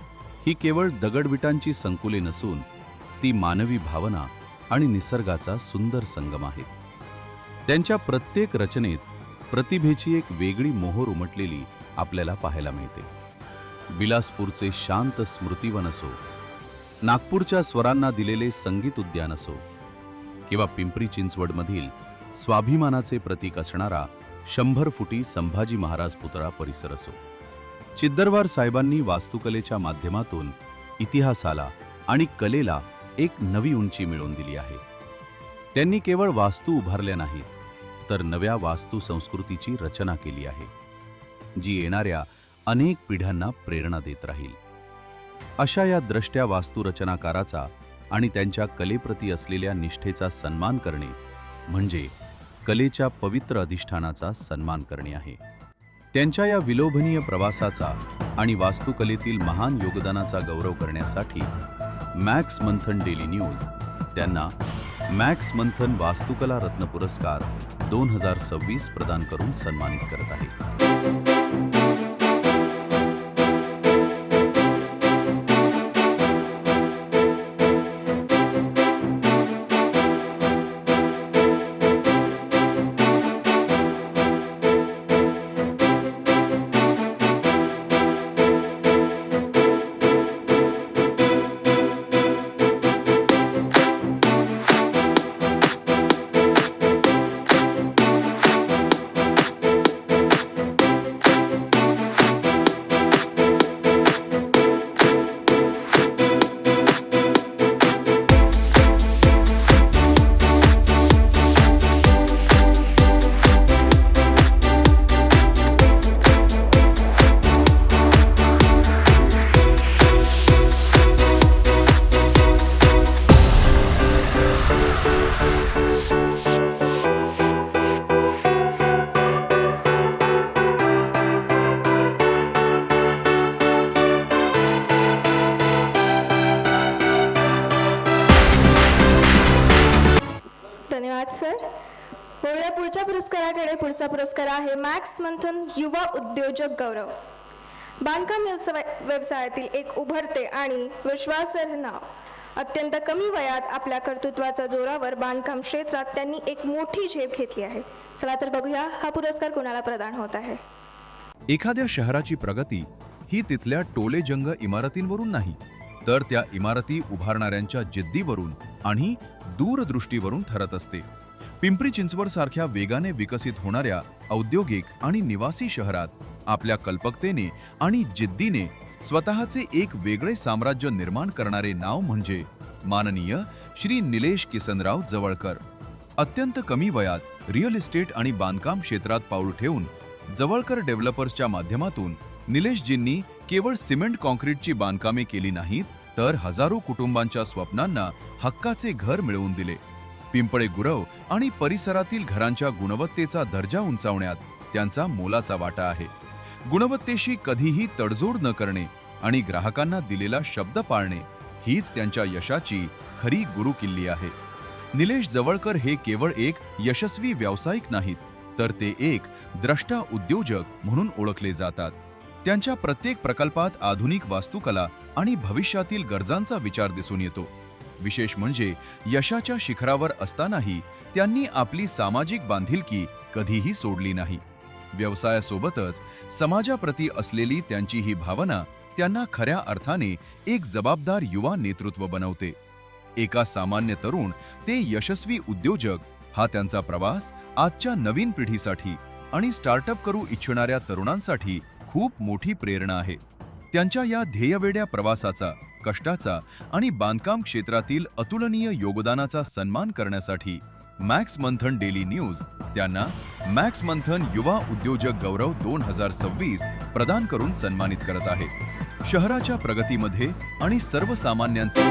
[SPEAKER 5] ही केवळ दगडविटांची संकुले नसून ती मानवी भावना आणि निसर्गाचा सुंदर संगम आहे. त्यांच्या प्रत्येक रचनेत प्रतिभेची एक वेगळी मोहोर उमटलेली आपल्याला पाहायला मिळते. बिलासपूरचे शांत स्मृतिवन असो, नागपूरच्या स्वरांना दिलेले संगीत उद्यान असो किंवा पिंपरी चिंचवडमधील स्वाभिमानाचे प्रतीक असणारा 100 फुटी संभाजी महाराज पुतळा परिसर असो, चिद्धरवार साहेबांनी वास्तुकलेच्या माध्यमातून इतिहासाला आणि कलेला एक नवी उंची मिळवून दिली आहे. त्यांनी केवळ वास्तू उभारल्या नाहीत तर नव्या वास्तू संस्कृतीची रचना केली आहे, जी येणाऱ्या अनेक पिढ्यांना प्रेरणा देत राहील. अशा या द्रष्ट्या वास्तुरचनाकाराचा आणि त्यांच्या कलेप्रती असलेल्या निष्ठेचा सन्मान करणे म्हणजे कलेच्या पवित्र अधिष्ठानाचा सन्मान करणे आहे. त्यांच्या या विलोभनीय प्रवासाचा आणि वास्तुकलेतील महान योगदानाचा गौरव करण्यासाठी मॅक्स मंथन डेली न्यूज त्यांना मॅक्स मंथन वास्तुकला रत्न पुरस्कार 2026 प्रदान करून सन्मानित करत आहे.
[SPEAKER 1] धन्यवाद सर. वळूया पुढच्या पुरस्काराकडे. पुढचा पुरस्कार आहे मॅक्स मंथन युवा उद्योजक गौरव. बांधकाम व्यवसायातील एक उभरते आणि विश्वासार्ह नाव. अत्यंत कमी वयात आपल्या कर्तृत्वाच्या जोरावर बांधकाम क्षेत्रात त्यांनी एक मोठी झेप घेतली आहे. चला तर बघूया हा पुरस्कार कोणाला प्रदान होत आहे.
[SPEAKER 5] एखाद्या शहराची प्रगती ही तिथल्या टोलेजंग इमारतींवरून नाही तर त्या इमारती उभारणाऱ्यांच्या जिद्दीवरून आणि दूरदृष्टीवरून ठरत असते. पिंपरी चिंचवड सारख्या वेगाने विकसित होणाऱ्या औद्योगिक आणि निवासी शहरात आपल्या कल्पकतेने आणि जिद्दीने स्वतःचे एक वेगळे साम्राज्य निर्माण करणारे नाव म्हणजे माननीय श्री निलेश किसनराव जवळकर. अत्यंत कमी वयात रिअल इस्टेट आणि बांधकाम क्षेत्रात पाऊल ठेवून जवळकर डेव्हलपर्सच्या माध्यमातून निलेशजींनी केवळ सिमेंट कॉन्क्रीटची बांधकामे केली नाहीत तर हजारो कुटुंबांच्या स्वप्नांना हक्काचे घर मिळवून दिले. पिंपळे गुरव आणि परिसरातील घरांच्या गुणवत्तेचा दर्जा उंचावण्यात त्यांचा मोलाचा वाटा आहे. गुणवत्तेशी कधीही तडजोड न करणे आणि ग्राहकांना दिलेला शब्द पाळणे हीच त्यांच्या यशाची खरी गुरुकिल्ली आहे. निलेश जवळकर हे केवळ एक यशस्वी व्यावसायिक नाहीत तर ते एक द्रष्टा उद्योजक म्हणून ओळखले जातात. त्यांच्या प्रत्येक प्रकल्पात आधुनिक वास्तुकला आणि भविष्यातील गरजांचा विचार दिसून येतो. विशेष म्हणजे यशाच्या शिखरावर असतानाही त्यांनी आपली सामाजिक बांधिलकी कधीही सोडली नाही. व्यवसायासोबतच समाजाप्रती असलेली त्यांची ही भावना त्यांना खऱ्या अर्थाने एक जबाबदार युवा नेतृत्व बनवते. एका सामान्य तरुण ते यशस्वी उद्योजक हा त्यांचा प्रवास आजच्या नवीन पिढीसाठी आणि स्टार्टअप करू इच्छिणाऱ्या तरुणांसाठी खूप मोठी प्रेरणा आहे. त्यांच्या या ध्येयवेड्या प्रवासाचा, कष्टाचा आणि बांधकाम क्षेत्रातील अतुलनीय योगदानाचा सन्मान करण्यासाठी मॅक्स मंथन डेली न्यूज त्यांना मॅक्स मंथन युवा उद्योजक गौरव 2026 प्रदान करून सन्मानित करत आहे. शहराच्या प्रगतीमध्ये आणि सर्वसामान्यांचे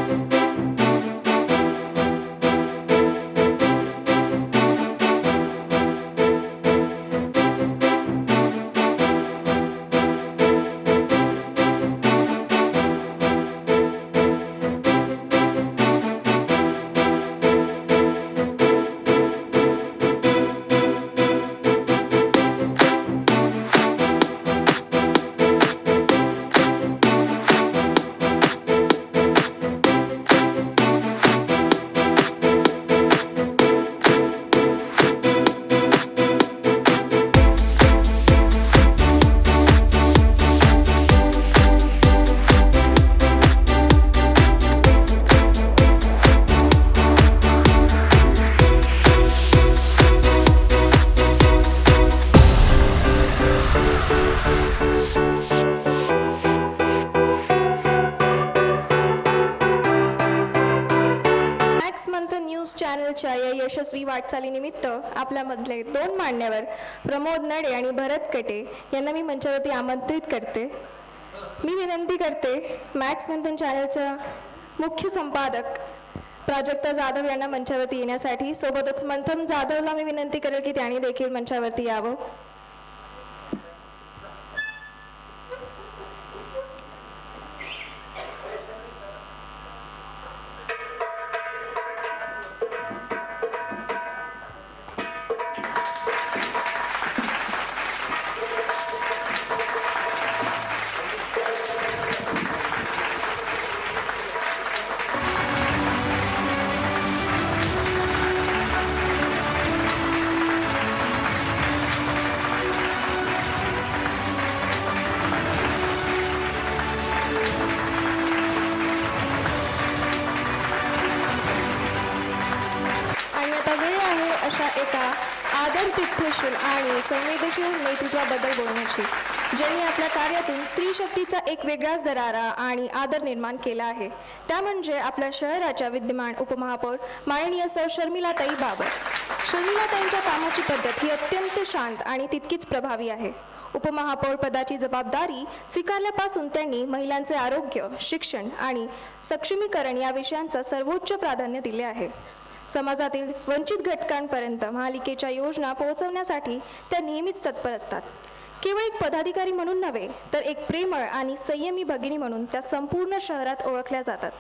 [SPEAKER 1] चॅनलच्या या यशस्वी वाटचालीनिमित्त आपल्यामधले 2 मान्यवर प्रमोद नडे आणि भरत कटे यांना मी मंचावरती आमंत्रित करते. मी विनंती करते मॅक्स मंथन चॅनलच्या मुख्य संपादक प्राजक्ता जाधव यांना मंचावरती येण्यासाठी. सोबतच मंथन जाधवला मी विनंती करेल की त्यांनी देखील मंचावरती यावं. एका आदर तिथ्यशील आणि संवेदनशील नेतृत्वाबद्दल बोलण्याची, ज्यांनी आपल्या कार्यातून स्त्री शक्तीचा एक वेगळाच दरारा आणि आदर निर्माण केला आहे. त्या म्हणजे आपल्या शहराच्या विद्यमान उपमहापौर माननीय सर शर्मिलाताई बाबर. शर्मिलाताईंच्या कामाची पद्धत ही अत्यंत शांत आणि तितकीच प्रभावी आहे. उपमहापौर पदाची जबाबदारी स्वीकारल्यापासून त्यांनी महिलांचे आरोग्य, शिक्षण आणि सक्षमीकरण या विषयांचा सर्वोच्च प्राधान्य दिले आहे. समाजातील वंचित घटकांपर्यंत महापालिकेच्या योजना पोहोचवण्यासाठी त्या नेहमीच तत्पर असतात. केवळ एक पदाधिकारी म्हणून नव्हे तर एक प्रेमळ आणि संयमी भगिनी म्हणून त्या संपूर्ण शहरात ओळखल्या जातात.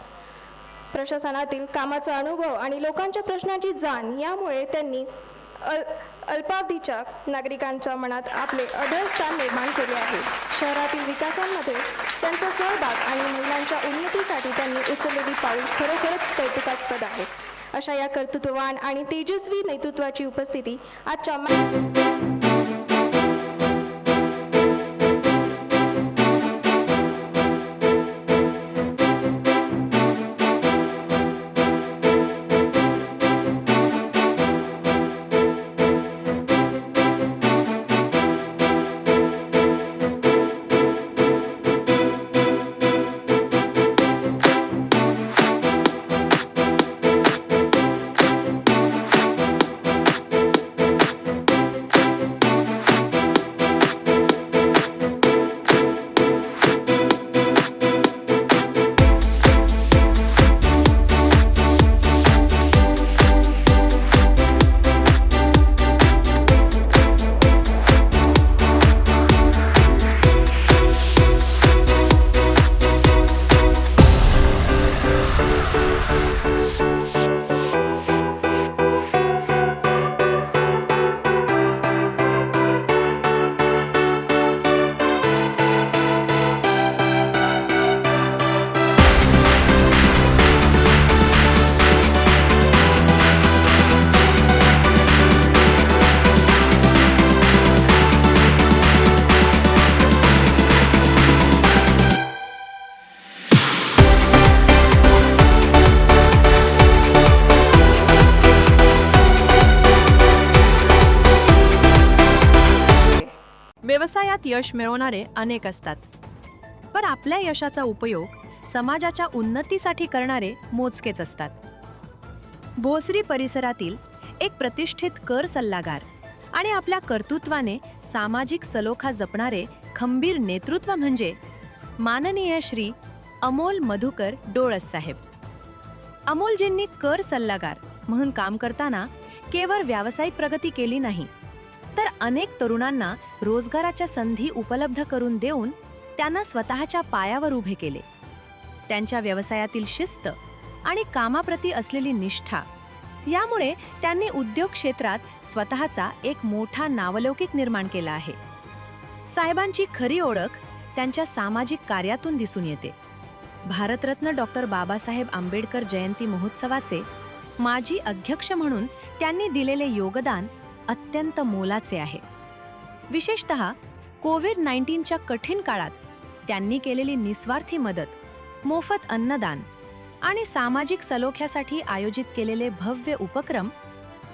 [SPEAKER 1] प्रशासनातील कामाचा अनुभव आणि लोकांच्या प्रश्नांची जाण यामुळे त्यांनी अल्पावधीच्या नागरिकांच्या मनात आपले अढळ स्थान निर्माण केले आहे. शहरातील विकासामध्ये त्यांचा सहभाग आणि महिलांच्या उन्नतीसाठी त्यांनी उचललेली पाऊल खरोखरच कौतुकास्पद आहे. अशा या कर्तृत्ववान आणि तेजस्वी नेतृत्वाची उपस्थिती आजच्या
[SPEAKER 15] व्यवसायात यश मिळवणारे अनेक असतात, पण आपल्या यशाचा उपयोग समाजाच्या उन्नतीसाठी करणारे मोजकेच असतात. भोसरी परिसरातील एक प्रतिष्ठित कर सल्लागार आणि आपल्या कर्तृत्वाने सामाजिक सलोखा जपणारे खंबीर नेतृत्व म्हणजे माननीय श्री अमोल मधुकर डोळस साहेब. अमोलजींनी कर सल्लागार म्हणून काम करताना केवळ व्यावसायिक प्रगती केली नाही, तर अनेक तरुणांना रोजगाराच्या संधी उपलब्ध करून देऊन त्यांना स्वतःच्या पायावर उभे केले. त्यांच्या व्यवसायातील शिस्त आणि कामाप्रती असलेली निष्ठा यामुळे त्यांनी उद्योग क्षेत्रात स्वतःचा एक मोठा नावलौकिक निर्माण केला आहे. साहेबांची खरी ओळख त्यांच्या सामाजिक कार्यातून दिसून येते. भारतरत्न डॉक्टर बाबासाहेब आंबेडकर जयंती महोत्सवाचे माजी अध्यक्ष म्हणून त्यांनी दिलेले योगदान अत्यंत मोलाचे आहे. विशेषतः कोविड-19च्या कठीण काळात त्यांनी केलेली निस्वार्थी मदत, मोफत अन्नदान आणि सामाजिक सलोख्यासाठी आयोजित केलेले भव्य उपक्रम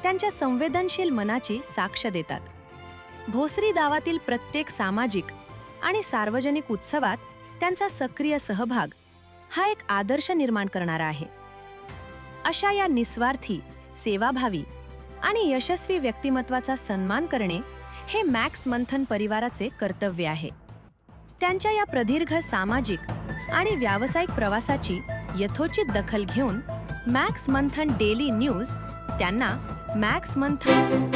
[SPEAKER 15] त्यांच्या संवेदनशील मनाची साक्ष देतात. भोसरी गावातील प्रत्येक सामाजिक आणि सार्वजनिक उत्सवात त्यांचा सक्रिय सहभाग हा एक आदर्श निर्माण करणारा आहे. अशा या निस्वार्थी, सेवाभावी आणि यशस्वी व्यक्तिमत्वाचा सन्मान करणे हे मॅक्स मंथन परिवाराचे कर्तव्य आहे. त्यांच्या या प्रदीर्घ सामाजिक आणि व्यावसायिक प्रवासाची यथोचित दखल घेऊन मॅक्स मंथन डेली न्यूज त्यांना मॅक्स मंथन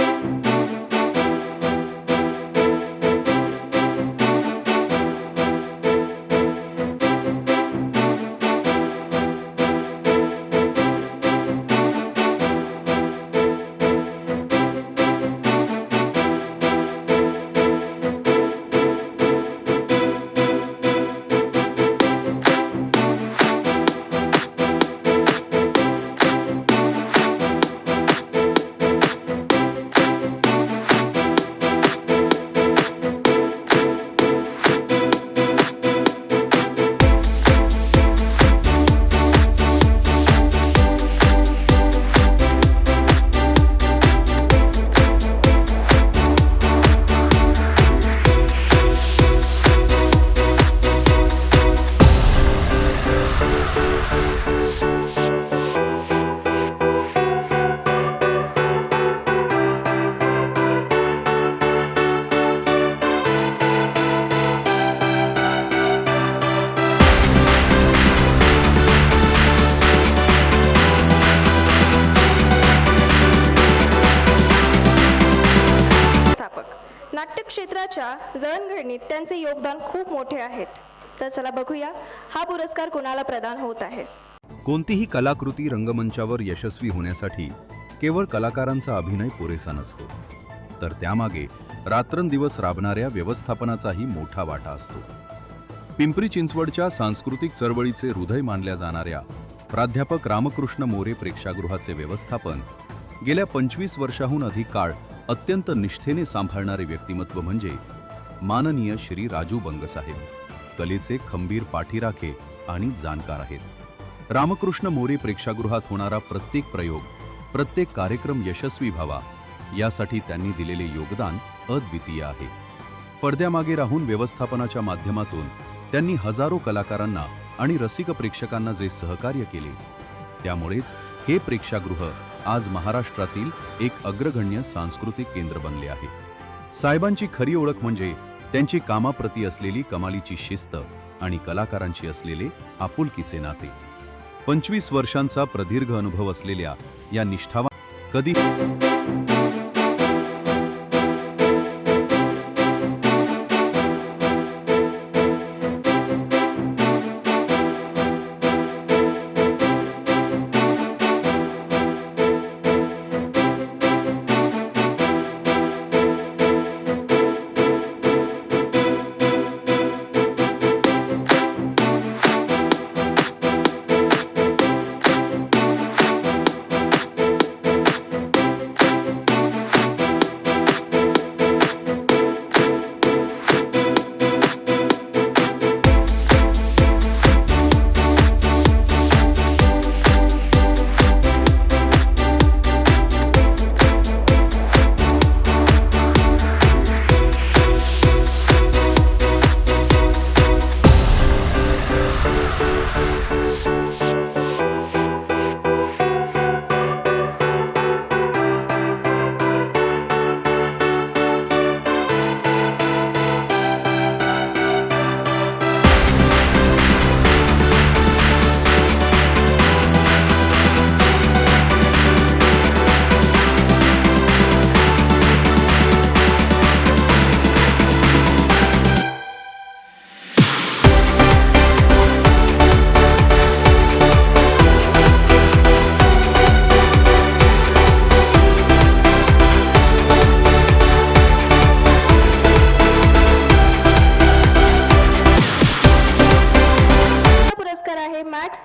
[SPEAKER 1] नाट्यक्षेत्राच्या जळणघडणीत त्यांचे योगदान खूप मोठे आहेत. तर चला बघूया हा पुरस्कार कोणाला प्रदान होत आहे.
[SPEAKER 5] कोणतीही कलाकृती रंगमंचावर यशस्वी होण्यासाठी केवळ कलाकारांचा अभिनय पुरेसा नसतो, तर त्यामागे रात्रंदिवस राबणाऱ्या व्यवस्थापनाचाही मोठा वाटा असतो. पिंपरी चिंचवडच्या सांस्कृतिक चळवळीचे हृदय मानल्या जाणाऱ्या प्राध्यापक रामकृष्ण मोरे प्रेक्षागृहाचे व्यवस्थापन गेल्या 25 वर्षाहून अधिक काळ अत्यंत निष्ठेने सांभाळणारे व्यक्तिमत्व म्हणजे माननीय श्री राजू बंगसाहेब. कलेचे खंबीर पाठीराखे आणि जाणकार आहेत. रामकृष्ण मोरे प्रेक्षागृहात होणारा प्रत्येक प्रयोग, प्रत्येक कार्यक्रम यशस्वी व्हावा यासाठी त्यांनी दिलेले योगदान अद्वितीय आहे. पडद्यामागे राहून व्यवस्थापनाच्या माध्यमातून त्यांनी हजारो कलाकारांना आणि रसिक प्रेक्षकांना जे सहकार्य केले, त्यामुळेच हे प्रेक्षागृह आज महाराष्ट्रातील एक अग्रगण्य सांस्कृतिक केंद्र बनले आहे. साहेबांची खरी ओळख म्हणजे त्यांची कामाप्रती असलेली कमालीची शिस्त आणि कलाकारांशी असलेले आपुलकीचे नाते. 25 वर्षांचा प्रदीर्घ अनुभव असलेल्या या निष्ठावान कधी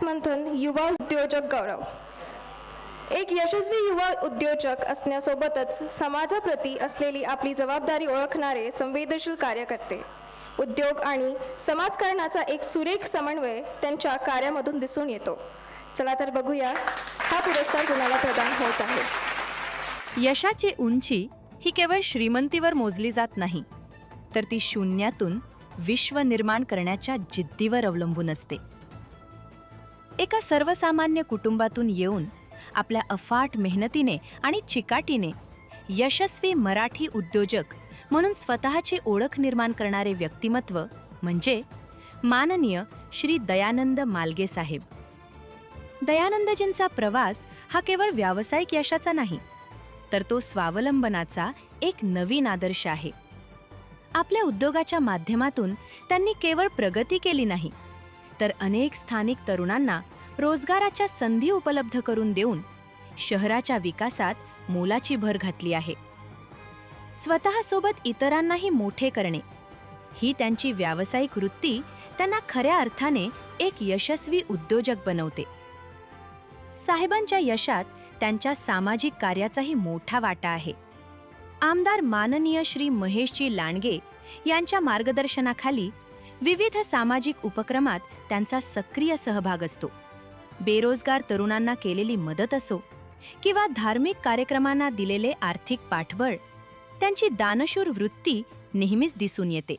[SPEAKER 1] मंथन युवा उद्योजक गौरव. एक यशस्वी युवा उद्योजक असण्यासोबतच समाजाप्रती असलेली आपली जबाबदारी ओळखणारे संवेदनशील कार्यकर्ते. उद्योग आणि समाजकारणाचा एक सुरेख समन्वय त्यांच्या कार्यामधून दिसून येतो. चला तर बघूया हा पुरस्कार कुणाला प्रदान होत आहे.
[SPEAKER 15] यशाची उंची ही केवळ श्रीमंतीवर मोजली जात नाही, तर ती शून्यातून विश्व निर्माण करण्याच्या जिद्दीवर अवलंबून असते. एका सर्वसामान्य कुटुंबातून येऊन आपल्या अफाट मेहनतीने आणि चिकाटीने यशस्वी मराठी उद्योजक म्हणून स्वतःची ओळख निर्माण करणारे व्यक्तिमत्व म्हणजे माननीय श्री दयानंद मालगे साहेब. दयानंदजींचा प्रवास हा केवळ व्यावसायिक यशाचा नाही, तर तो स्वावलंबनाचा एक नवीन आदर्श आहे. आपल्या उद्योगाच्या माध्यमातून त्यांनी केवळ प्रगती केली नाही, तर अनेक स्थानिक तरुणांना रोजगाराच्या संधी उपलब्ध करून देऊन शहराच्या विकासात मोलाची भर घातली आहे. स्वतःसोबत इतरांनाही मोठे करणे ही त्यांची व्यावसायिक वृत्ती त्यांना खऱ्या अर्थाने एक यशस्वी उद्योजक बनवते. साहेबांच्या यशात त्यांच्या सामाजिक कार्याचाही मोठा वाटा आहे. आमदार माननीय श्री महेशजी लांडगे यांच्या मार्गदर्शनाखाली विविध सामाजिक उपक्रमात त्यांचा सक्रिय सहभाग असतो. बेरोजगार तरुणांना केलेली मदत असो किंवा धार्मिक कार्यक्रमांना दिलेले आर्थिक पाठबळ, त्यांची दानशूर वृत्ती नेहमीच दिसून येते.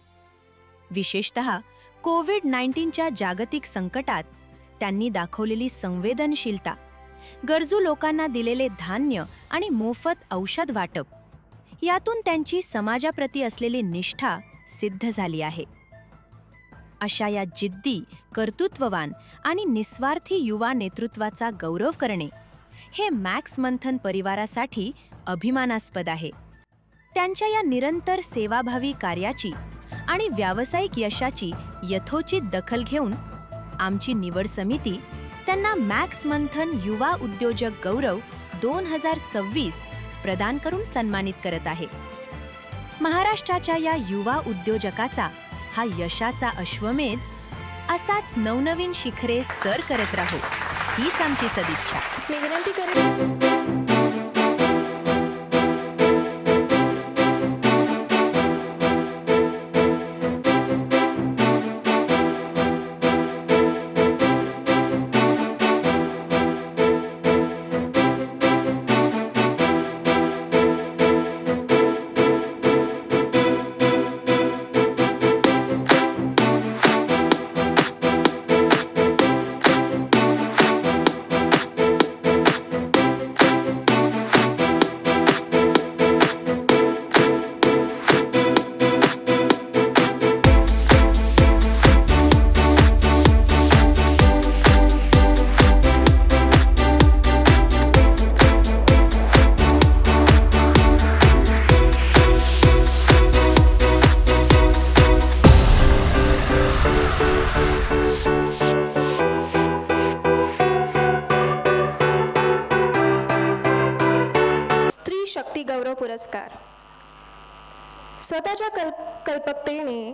[SPEAKER 15] विशेषतः कोविड-19च्या जागतिक संकटात त्यांनी दाखवलेली संवेदनशीलता, गरजू लोकांना दिलेले धान्य आणि मोफत औषध वाटप, यातून त्यांची समाजाप्रती असलेली निष्ठा सिद्ध झाली आहे. अशा या जिद्दी, कर्तृत्ववान आणि निस्वार्थी युवा नेतृत्वाचा गौरव करणे हे मॅक्स मंथन परिवारासाठी अभिमानास्पद आहे. त्यांच्या या निरंतर सेवाभावी कार्याची आणि व्यावसायिक यशाची यथोचित दखल घेऊन आमची निवड समिती त्यांना मॅक्स मंथन युवा उद्योजक गौरव 2026 प्रदान करून सन्मानित करत आहे. महाराष्ट्राच्या या युवा उद्योजकाचा हा यशाचा अश्वमेध असाच नवनवीन शिखरे सर करत राहो, हीच आमची सदिच्छा.
[SPEAKER 1] मी विनंती करेन शक्ती गौरव पुरस्कार. स्वतःच्या कल्पकतेने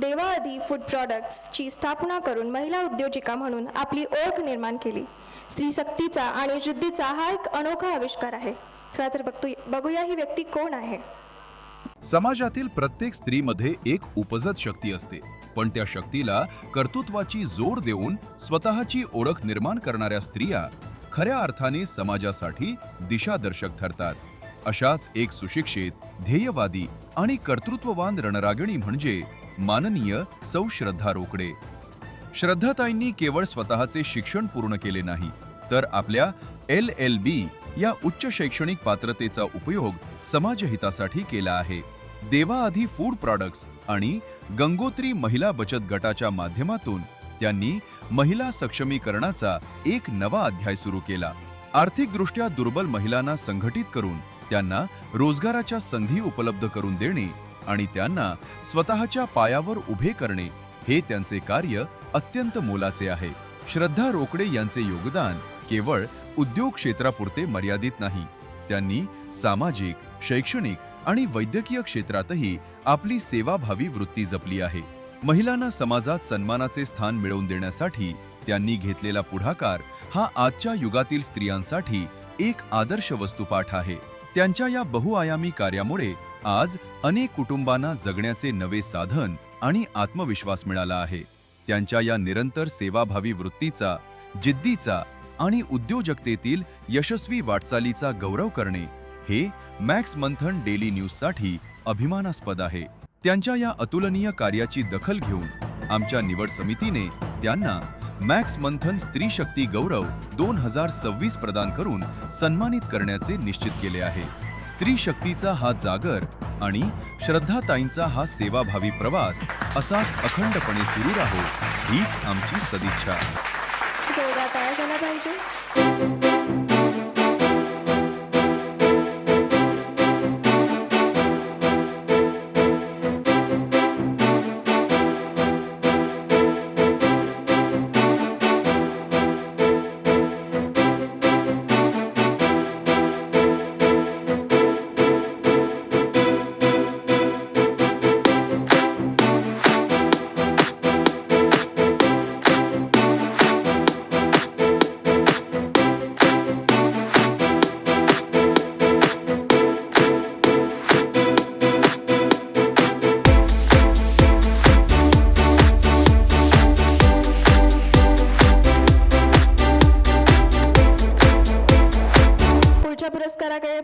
[SPEAKER 1] देवाआदी फूड प्रॉडक्ट्सची स्थापना करून महिला उद्योजिका म्हणून आपली ओळख निर्माण केली. स्त्री शक्तीचा आणि जिद्दीचा हा एक अनोखा आविष्कार आहे. चला तर बघूया ही व्यक्ती कोण आहे.
[SPEAKER 5] समाजातील प्रत्येक स्त्रीमध्ये एक उपजत शक्ती असते, पण त्या शक्तीला कर्तृत्वाची जोड देऊन स्वतःची ओळख निर्माण करणाऱ्या स्त्रिया खऱ्या अर्थाने समाजासाठी दिशादर्शक ठरतात. अशाच एक सुशिक्षित, ध्येयवादी आणि कर्तृत्ववान रणरागिणी म्हणजे माननीय सौ श्रद्धा रोकडे. श्रद्धाताईंनी केवळ स्वतःचे शिक्षण पूर्ण केले नाही, तर आपल्या LLB या उच्च शैक्षणिक पात्रतेचा उपयोग समाजहितासाठी केला आहे. देवाआदी फूड प्रॉडक्ट्स आणि गंगोत्री महिला बचत गटाच्या माध्यमातून त्यांनी महिला सक्षमीकरणाचा एक नवा अध्याय सुरू केला. आर्थिकदृष्ट्या दुर्बल महिलांना संघटित करून त्यांना रोजगाराच्या संधी उपलब्ध करून देणे आणि त्यांना स्वतःच्या पायावर उभे करणे हे त्यांचे कार्य अत्यंत मोलाचे आहे. श्रद्धा रोकडे यांचे योगदान केवळ उद्योग क्षेत्रापुरते मर्यादित नाही. त्यांनी सामाजिक, शैक्षणिक आणि वैद्यकीय क्षेत्रातही आपली सेवाभावी वृत्ती जपली आहे. महिलांना समाजात सन्मानाचे स्थान मिळवून देण्यासाठी त्यांनी घेतलेला पुढाकार हा आजच्या युगातील स्त्रियांसाठी एक आदर्श वस्तुपाठ आहे. त्यांच्या या बहुआयामी कार्यामुळे आज अनेक कुटुंबांना जगण्याचे नवे साधन आणि आत्मविश्वास मिळाला आहे. त्यांच्या या निरंतर सेवाभावी वृत्तीचा, जिद्दीचा आणि उद्योजकतेतील यशस्वी वाटचालीचा गौरव करणे हे मॅक्स मंथन डेली न्यूजसाठी अभिमानास्पद आहे. त्यांच्या या अतुलनीय कार्याची दखल घेऊन आमच्या निवड समितीने त्यांना मॅक्स मंथन स्त्री शक्ती गौरव 2026 प्रदान करून सन्मानित करण्याचे निश्चित केले आहे. स्त्री शक्तीचा हा जागर आणि श्रद्धाताईंचा हा सेवाभावी प्रवास असाच अखंडपणे सुरू राहो हीच आमची सदिच्छा.
[SPEAKER 1] जोरदार टाळ्या झाल्या पाहिजे.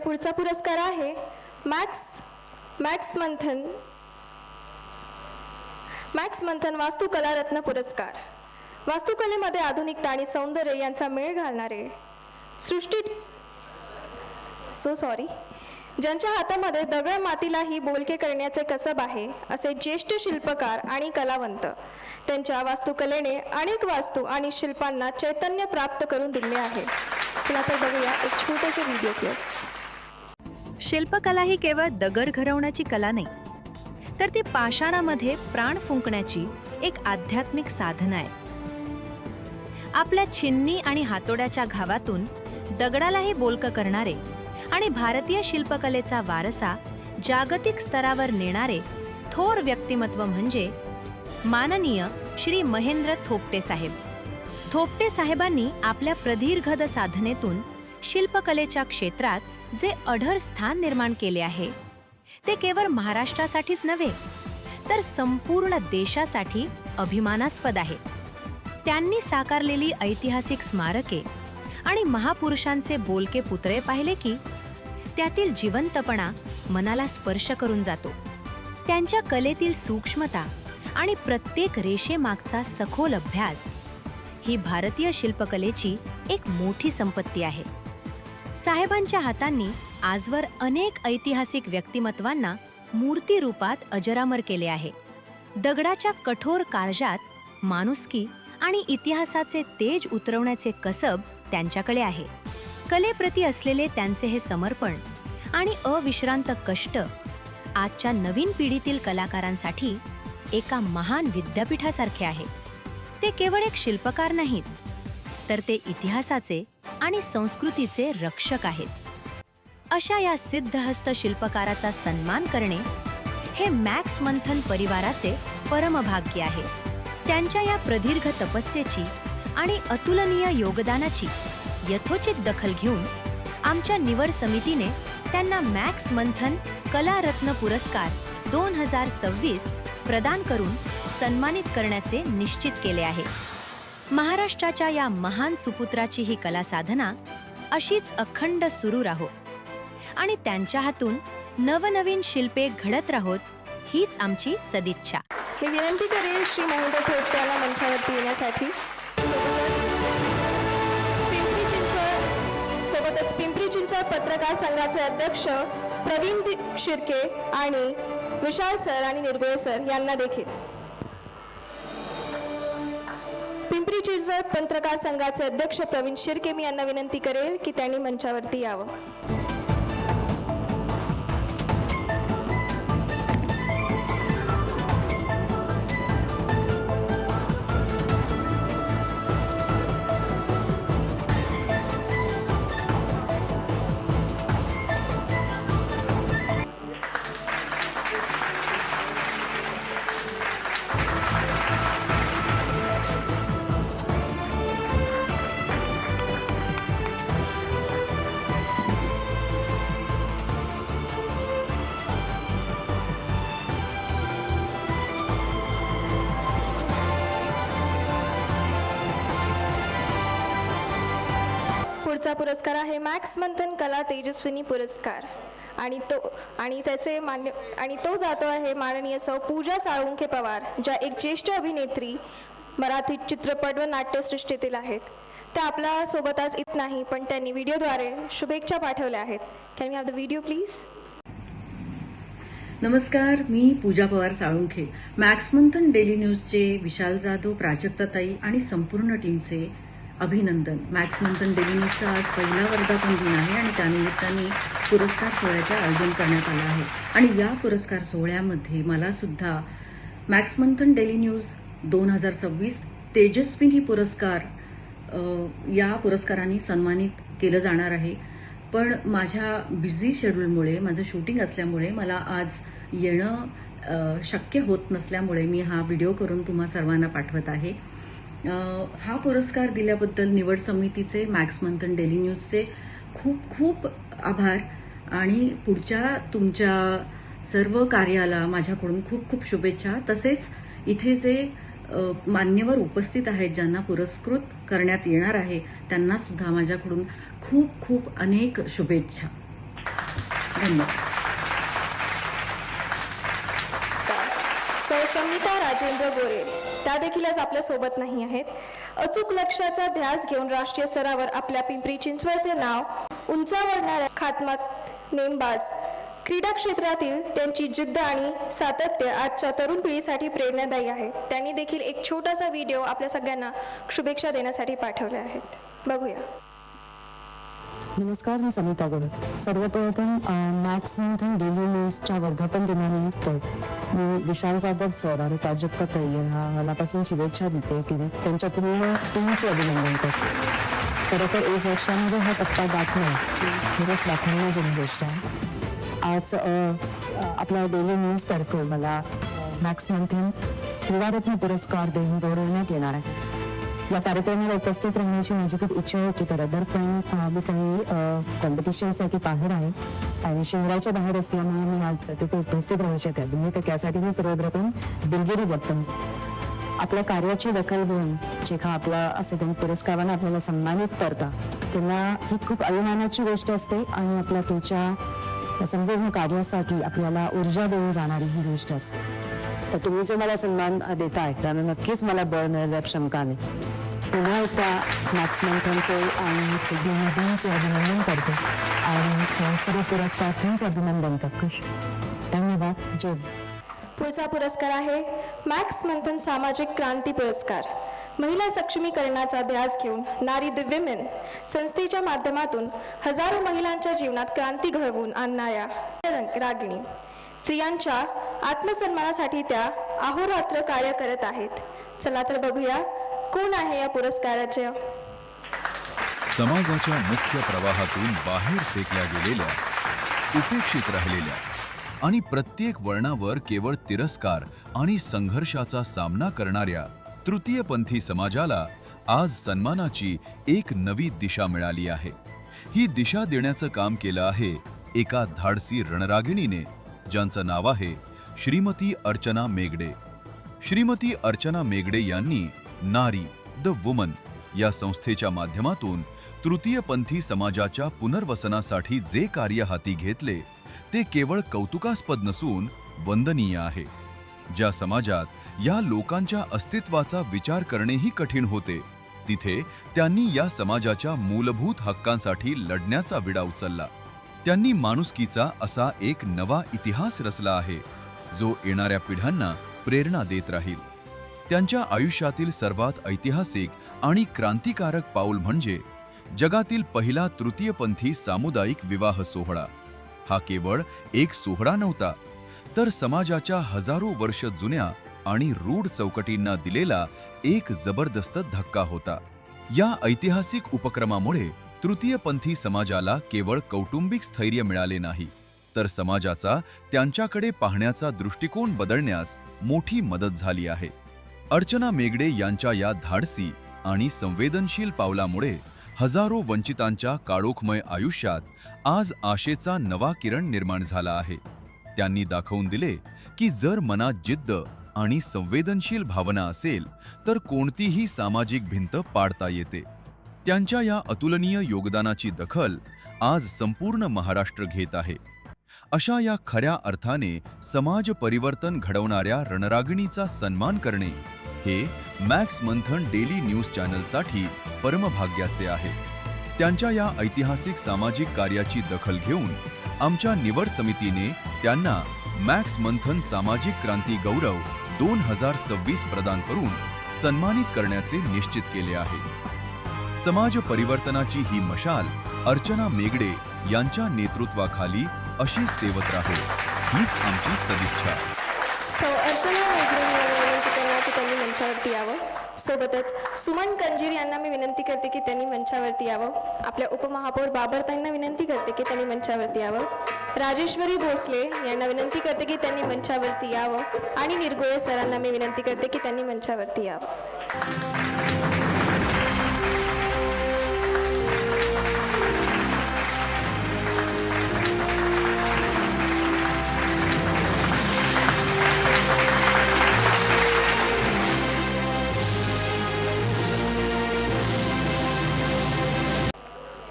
[SPEAKER 1] पुढचा पुरस्कार आहे मॅक्स मंथन वास्तुकला रत्न पुरस्कार. वास्तुकलेमध्ये आधुनिकता आणि सौंदर्य यांचा मेळ घालणारे ज्यांच्या हातामध्ये दगड मातीलाही बोलके करण्याचे कसब आहे असे ज्येष्ठ शिल्पकार आणि कलावंत. त्यांच्या वास्तुकलेने अनेक वास्तू आणि शिल्पांना चैतन्य प्राप्त करून दिले आहे. चला तर बघूया एक छोटेसे व्हिडिओ क्लिप.
[SPEAKER 15] शिल्पकला ही केवळ दगड घडवण्याची कला नाही, तर ती पाषाणामध्ये प्राण फुंकण्याची एक आध्यात्मिक साधना आहे. आपल्या छिन्नी आणि हातोड्याच्या घावातून दगडालाही बोलकं करणारे आणि भारतीय शिल्पकलेचा वारसा जागतिक स्तरावर नेणारे थोर व्यक्तिमत्व म्हणजे माननीय श्री महेंद्र थोपटे साहेब. थोपटे साहेबांनी आपल्या प्रदीर्घ साधनेतून शिल्पकलेच्या क्षेत्रात जे अढळ स्थान निर्माण केले आहे ते केवळ महाराष्ट्रासाठीच नव्हे तर संपूर्ण देशासाठी अभिमानास्पद आहे. त्यांनी साकारलेली ऐतिहासिक स्मारके आणि महापुरुषांचे बोलके पुतळे पाहिले की त्यातील जिवंतपणा मनाला स्पर्श करून जातो. त्यांच्या कलेतील सूक्ष्मता आणि प्रत्येक रेषेमागचा सखोल अभ्यास ही भारतीय शिल्पकलेची एक मोठी संपत्ती आहे. साहेबांच्या हातांनी आजवर अनेक ऐतिहासिक व्यक्तिमत्वांना मूर्ती रूपात अजरामर केले आहे. दगडाच्या कठोर काळजात माणुसकी आणि इतिहासाचे तेज उतरवण्याचे कसब त्यांच्याकडे आहे. कलेप्रती असलेले त्यांचे हे समर्पण आणि अविश्रांत कष्ट आजच्या नवीन पिढीतील कलाकारांसाठी एका महान विद्यापीठासारखे आहे. ते केवळ एक शिल्पकार नाहीत, तर ते इतिहासाचे आणि संस्कृतीचे रक्षक आहेत. अशा या सिद्धहस्त शिल्पकाराचा सन्मान करणे हे मॅक्स मंथन परिवाराचे परमभाग्य आहे. त्यांच्या या प्रदीर्घ तपस्येची आणि अतुलनीय योगदानाची यथोचित दखल घेऊन आमच्या निवड समितीने त्यांना मॅक्स मंथन कला रत्न पुरस्कार 2026 प्रदान करून सन्मानित करण्याचे निश्चित केले आहे. महाराष्ट्राच्या या महान सुपुत्राची ही कला साधना अशीच अखंड सुरू राहो आणि त्यांच्या हातून नवनवीन शिल्पे घडत राहोत हीच आमची सदिच्छा.
[SPEAKER 1] मी विनंती करेन श्री महेंद्र थोपटे यांना मंचावरती येण्यासाठी. सोबतच पिंपरी चिंचवड पत्रकार संघाचे अध्यक्ष प्रवीण शिर्के आणि विशाल सर आणि निर्गुळे सर यांना देखील. पिंपरी चिंचवड पत्रकार संघाचे अध्यक्ष प्रवीण शिर्के मी यांना विनंती करेल की त्यांनी मंचावरती यावं. पुढचा पुरस्कार आहे मॅक्स मंथन कला तेजस्विनी पुरस्कार आणि तो जातो आहे माननीय सौ पूजा साळुंखे पवार, ज्या एक ज्येष्ठ अभिनेत्री मराठी चित्रपट व नाट्यसृष्टीतील आहेत. त्या आपल्या सोबत आज येत नाही, पण त्यांनी व्हिडिओद्वारे शुभेच्छा पाठवल्या आहेत. Can we have the video please?
[SPEAKER 16] नमस्कार, मी पूजा पवार साळुंखे. मॅक्स मंथन डेली न्यूजचे विशाल जाधव, प्राजक्ताताई आणि संपूर्ण टीमचे अभिनंदन. मॅक्स मंथन डेली न्यूजचा आज पहिला वर्धापन दिन आहे आणि त्यानिमित्ताने पुरस्कार सोहळ्याचे आयोजन करण्यात आलं आहे. आणि या पुरस्कार सोहळ्यामध्ये मला सुद्धा max Manthan daily news 2026 Tejaswini पुरस्कार या पुरस्काराने सन्मानित केलं जाणार आहे. पण माझ्या बिझी शेड्यूलमुळे, माझं शूटिंग असल्यामुळे मला आज येणं शक्य होत नसल्यामुळे मी हा व्हिडिओ करून तुम्हा सर्वांना पाठवत आहे. हा पुरस्कार दिल्याबद्दल निवड समितीचे, मॅक्स मंथन डेली न्यूजचे खूप खूप आभार आणि पुढच्या तुमच्या सर्व कार्याला माझ्याकडून खूप खूप शुभेच्छा. तसेच इथे जे मान्यवर उपस्थित आहेत ज्यांना पुरस्कृत करण्यात येणार आहे त्यांना सुद्धा माझ्याकडून खूप खूप अनेक शुभेच्छा. धन्यवाद.
[SPEAKER 1] समिता राजेंद्र गोरे त्या देखील आज आपल्या सोबत नाही आहेत. अचूक लक्ष्याचा ध्यास घेऊन राष्ट्रीय स्तरावर आपल्या पिंपरी चिंचवडचे नाव उंचावणाऱ्या खात्मात नेमबाज क्रीडा क्षेत्रातील त्यांची जिद्द आणि सातत्य आजच्या तरुण पिढीसाठी प्रेरणादायी आहे. त्यांनी देखील एक छोटासा व्हिडिओ आपल्या सगळ्यांना शुभेच्छा देण्यासाठी पाठवले आहेत. बघूया.
[SPEAKER 17] नमस्कार, मी समिता गोरे. सर्वप्रथम मॅक्स मंथन डेली न्यूजच्या वर्धापन दिनानिमित्त मी विशाल जाधव सर आणि प्राजक्ताताई यांना मनापासून शुभेच्छा देते की त्यांच्या पूर्ण टीमचे अभिनंदन करते. खरं तर 1 वर्षामध्ये हा टप्पा गाठणं खरंच वाखाणण्याजोगी गोष्ट आहे. आज आपल्या डेली न्यूजतर्फे मला मॅक्स मंथन क्रीडारत्न पुरस्कार देऊन गौरवण्यात येणार आहे. या कार्यक्रमाला उपस्थित राहण्याची माझी खूप इच्छा होती, तर पण मी काही कॉम्पिटिशनसाठी बाहेर आहे आणि शहराच्या बाहेर असल्यामुळे मी आज तिथे उपस्थित राहू शकते. मी तर त्यासाठी मी सर्वप्रथम दिलगिरी व्यक्त आपल्या कार्याची दखल घेऊन जेव्हा आपला असे त्यांनी पुरस्काराने आपल्याला सन्मानित करतात तेव्हा ही खूप अभिमानाची गोष्ट असते आणि आपल्या पुढच्या संपूर्ण कार्यासाठी आपल्याला ऊर्जा देऊन जाणारी ही गोष्ट असते. तर तुम्ही जो मला सन्मान देताय त्याने नक्कीच मला बळ मिळायला शंकाने. पुन्हा एकदा मॅक्स मंथनचे आणि सिद्धींचे अभिनंदन करते आणि सर्व पुरस्कारार्थींचे अभिनंदन करते. धन्यवाद. जय.
[SPEAKER 1] पुढचा पुरस्कार आहे मॅक्स मंथन सामाजिक क्रांती पुरस्कार. महिला सक्षमीकरणाचा ध्यास घेऊन नारी द विमेन संस्थेच्या माध्यमातून हजारो महिलांच्या जीवनात क्रांती घडवून आणणाऱ्या रागिणी स्त्रियांच्या आत्मसन्मानासाठी त्या अहोरात्र कार्य करत आहेत. चला तर बघूया कोण आहे या पुरस्काराचे.
[SPEAKER 5] समाजाच्या मुख्य प्रवाहातून बाहेर फेकल्या गेलेल्या, उपेक्षित राहिलेल्या आणि प्रत्येक वळणावर केवळ तिरस्कार आणि संघर्षाचा सामना करणाऱ्या तृतीयपंथी समाजाला आज सन्मानाची एक नवी दिशा मिळाली आहे. ही दिशा देण्याचं काम केलं आहे एका धाडसी रणरागिणीने, ज्यांचं नाव आहे श्रीमती अर्चना मेगडे. श्रीमती अर्चना मेगडे यांनी नारी द वुमन या संस्थेच्या माध्यमातून तृतीयपंथी समाजाच्या पुनर्वसनासाठी जे कार्य हाती घेतले ते केवळ कौतुकास्पद नसून वंदनीय आहे. ज्या समाजात या लोकांच्या अस्तित्वाचा विचार करणेही कठीण होते, तिथे त्यांनी या समाजाच्या मूलभूत हक्कांसाठी लढण्याचा विडा उचलला. त्यांनी माणुसकीचा असा एक नवा इतिहास रचला आहे जो येणाऱ्या पिढ्यांना प्रेरणा देत राहील. त्यांच्या आयुष्यातील सर्वात ऐतिहासिक आणि क्रांतिकारक पाऊल म्हणजे जगातील पहिला तृतीयपंथी सामुदायिक विवाह सोहळा. हा केवळ एक सोहळा नव्हता, तर समाजाच्या हजारो वर्ष जुन्या आणि रूढ चौकटींना दिलेला एक जबरदस्त धक्का होता. या ऐतिहासिक उपक्रमामुळे तृतीयपंथी समाजाला केवळ कौटुंबिक स्थैर्य मिळाले नाही, तर समाजाचा त्यांच्याकडे पाहण्याचा दृष्टिकोन बदलण्यास मोठी मदत झाली आहे. अर्चना मेगडे यांच्या या धाडसी आणि संवेदनशील पावलामुळे हजारो वंचितांच्या काळोखमय आयुष्यात आज आशेचा नवा किरण निर्माण झाला आहे. त्यांनी दाखवून दिले की जर मनात जिद्द आणि संवेदनशील भावना असेल तर कोणतीही सामाजिक भिंत पाडता येते. त्यांच्या या अतुलनीय योगदानाची दखल आज संपूर्ण महाराष्ट्र घेत आहे. अशा या खऱ्या अर्थाने समाज परिवर्तन घडवणाऱ्या रणरागिणीचा सन्मान करणे हे मॅक्स मंथन डेली न्यूज चॅनलसाठी परमभाग्याचे आहे. त्यांच्या या ऐतिहासिक सामाजिक कार्याची दखल घेऊन आमच्या निवड समितीने त्यांना मॅक्स मंथन सामाजिक क्रांती गौरव 2026 प्रदान करून सन्मानित करण्याचे निश्चित केले आहे. समाज परिवर्तनाची ही मशाल अर्चना मेगडे यांच्या नेतृत्वाखाली अशीच तेवत राहो, हीच आमची सदिच्छा.
[SPEAKER 1] अर्चना मेघरे यांना विनंती करणार की त्यांनी मंचावरती यावं. सोबतच सुमन कंजीर यांना मी विनंती करते की त्यांनी मंचावरती यावं. आपल्या उपमहापौर बाबरताईंना विनंती करते की त्यांनी मंचावरती यावं. राजेश्वरी भोसले यांना विनंती करते की त्यांनी मंचावरती यावं आणि निरगुळे सरांना मी विनंती करते की त्यांनी मंचावरती यावं.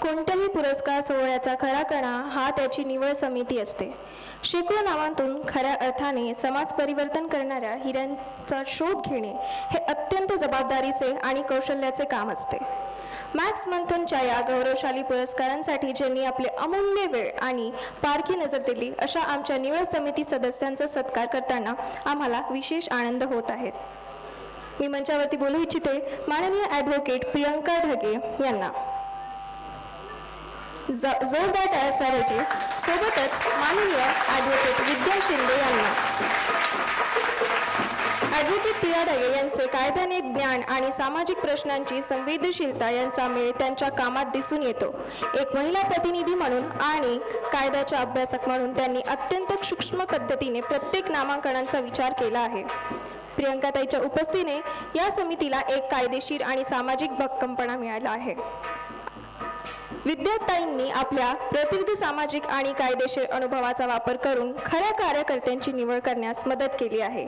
[SPEAKER 1] कोणत्याही पुरस्कार सोहळ्याचा खरा कणा हा त्याची निवड समिती असते. शेकडो नावांतून खऱ्या अर्थाने समाज परिवर्तन करणाऱ्या हिऱ्यांचा शोध घेणे हे अत्यंत जबाबदारीचे आणि कौशल्याचे काम असते. मॅक्स मंथनच्या या गौरवशाली पुरस्कारांसाठी ज्यांनी आपले अमूल्य वेळ आणि पारखी नजर दिली अशा आमच्या निवड समिती सदस्यांचा सत्कार करताना आम्हाला विशेष आनंद होत आहे. मी मंचावरती बोलू इच्छिते माननीय ॲडव्होकेट प्रियंका ढगे यांना. जोरदार टाळ्या पाहिजे. सोबतच माननीय ॲडव्होकेट विद्या शिंदे यांना. ॲडव्होकेट प्रिया ढगे यांचे कायद्याने ज्ञान आणि सामाजिक प्रश्नांची संवेदनशीलता यांचा मेळ त्यांच्या कामात दिसून येतो. एक महिला प्रतिनिधी म्हणून आणि कायद्याच्या अभ्यासक म्हणून त्यांनी अत्यंत सूक्ष्म पद्धतीने प्रत्येक नामांकनांचा विचार केला आहे. प्रियंकाताईच्या उपस्थितीने या समितीला एक कायदेशीर आणि सामाजिक भक्कमपणा मिळाला आहे. विद्याताईंनी आपल्या प्रसिद्ध सामाजिक आणि कायदेशीर अनुभवाचा वापर करून खऱ्या कार्यकर्त्यांची निवड करण्यास मदत केली आहे.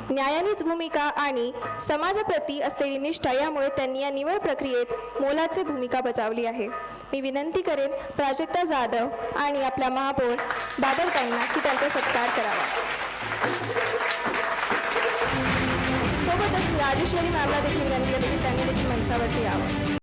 [SPEAKER 1] न्यायानेच भूमिका आणि समाजाप्रती असलेली निष्ठा यामुळे त्यांनी या निवड प्रक्रियेत मोलाची भूमिका बजावली आहे. मी विनंती करेन प्राजक्ता जाधव आणि आपल्या महापौर बाबरताईंना की त्यांचा सत्कार करावा. सोबतच राजेश्वरी मॅमला देखील विनंती करते की त्यांनी देखील मंचावरती यावं.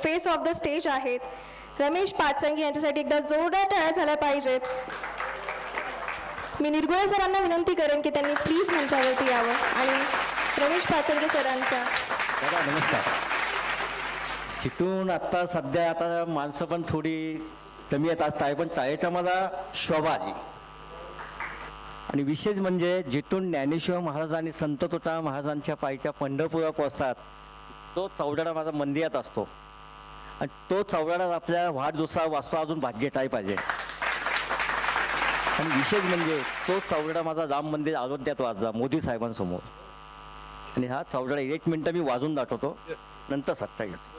[SPEAKER 1] फेस ऑफ द स्टेज आहेत रमेश पाचंगी यांच्यासाठी एकदा जोरदार टाळ्या झाल्या पाहिजेत. मी निरगुळे सरांना विनंती करेन की त्यांनी प्लीज मंचावरती यावं आणि रमेश पाचंगी सरांचा.
[SPEAKER 18] नमस्कार. तिथून आत्ता सध्या आता माणसं पण थोडी कमी येत असत आहे, पण टाळेचा मला शोभा आली. आणि विशेष म्हणजे जिथून ज्ञानेश्वर महाराज आणि संत तुकाराम महाराजांच्या पायीच्या पंढरपुरात पोचतात तो चौडाळा माझा मंदिरात असतो आणि तो चौडाळा आपल्या वाढदिवसा वाचतो अजून भाग्य काय पाहिजे. आणि विशेष म्हणजे तो चौडाळा माझा राम मंदिर अयोध्यात वाजला मोदी साहेबांसमोर. आणि हा चौडाळा 1 मिनिटं मी वाजून दाखवतो, नंतर सत्ता घेतो.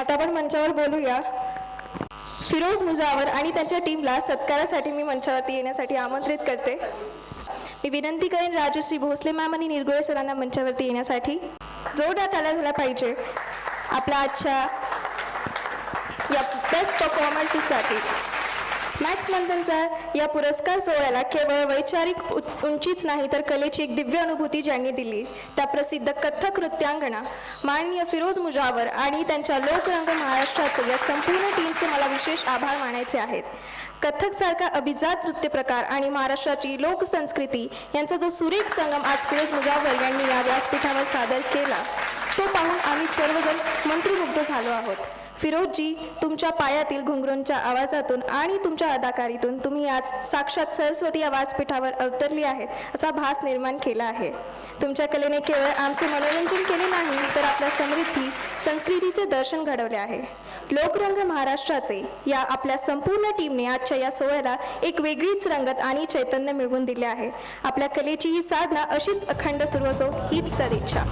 [SPEAKER 1] आता आपण मंचावर बोलूया. फिरोज मुजावर आणि त्यांच्या टीमला सत्कारासाठी मी मंचावरती येण्यासाठी आमंत्रित करते. मी विनंती करेन राजश्री भोसले मॅम आणि निरगुळे सरांना मंचावरती येण्यासाठी. जोरदार टाळ्या झाला पाहिजे आपल्या आजच्या या बेस्ट परफॉर्मन्सेससाठी. मॅक्स मंथनचा या पुरस्कार सोहळ्याला केवळ वैचारिक उंचीच नाही तर कलेची एक दिव्य अनुभूती ज्यांनी दिली त्या प्रसिद्ध कथ्थक नृत्यांगना माननीय फिरोज मुजावर आणि त्यांच्या लोकरंग महाराष्ट्राचे या संपूर्ण टीमचे मला विशेष आभार मानायचे आहेत. कथ्थकसारखा अभिजात नृत्य प्रकार आणि महाराष्ट्राची लोकसंस्कृती यांचा जो सुरेख संगम आज फिरोज मुजावर यांनी या व्यासपीठावर सादर केला तो पाहून आम्ही सर्वजण मंत्रमुग्ध झालो आहोत. फिरोजजी, तुमच्या पायातील घुंगरूंच्या आवाजातून आणि तुमच्या अदाकारीतून तुम्ही आज साक्षात सरस्वती या व्यासपीठावर अवतरली आहेत असा भास निर्माण केला आहे. तुमच्या कलेने केवळ आमचे मनोरंजन केले नाही तर आपल्या समृद्धी संस्कृतीचे दर्शन घडवले आहे. लोकरंग महाराष्ट्राचे या आपल्या संपूर्ण टीमने आजच्या या सोहळ्याला एक वेगळीच रंगत आणि चैतन्य मिळवून दिले आहे. आपल्या कलेची ही साधना अशीच अखंड सुरू असो हीच सदिच्छा.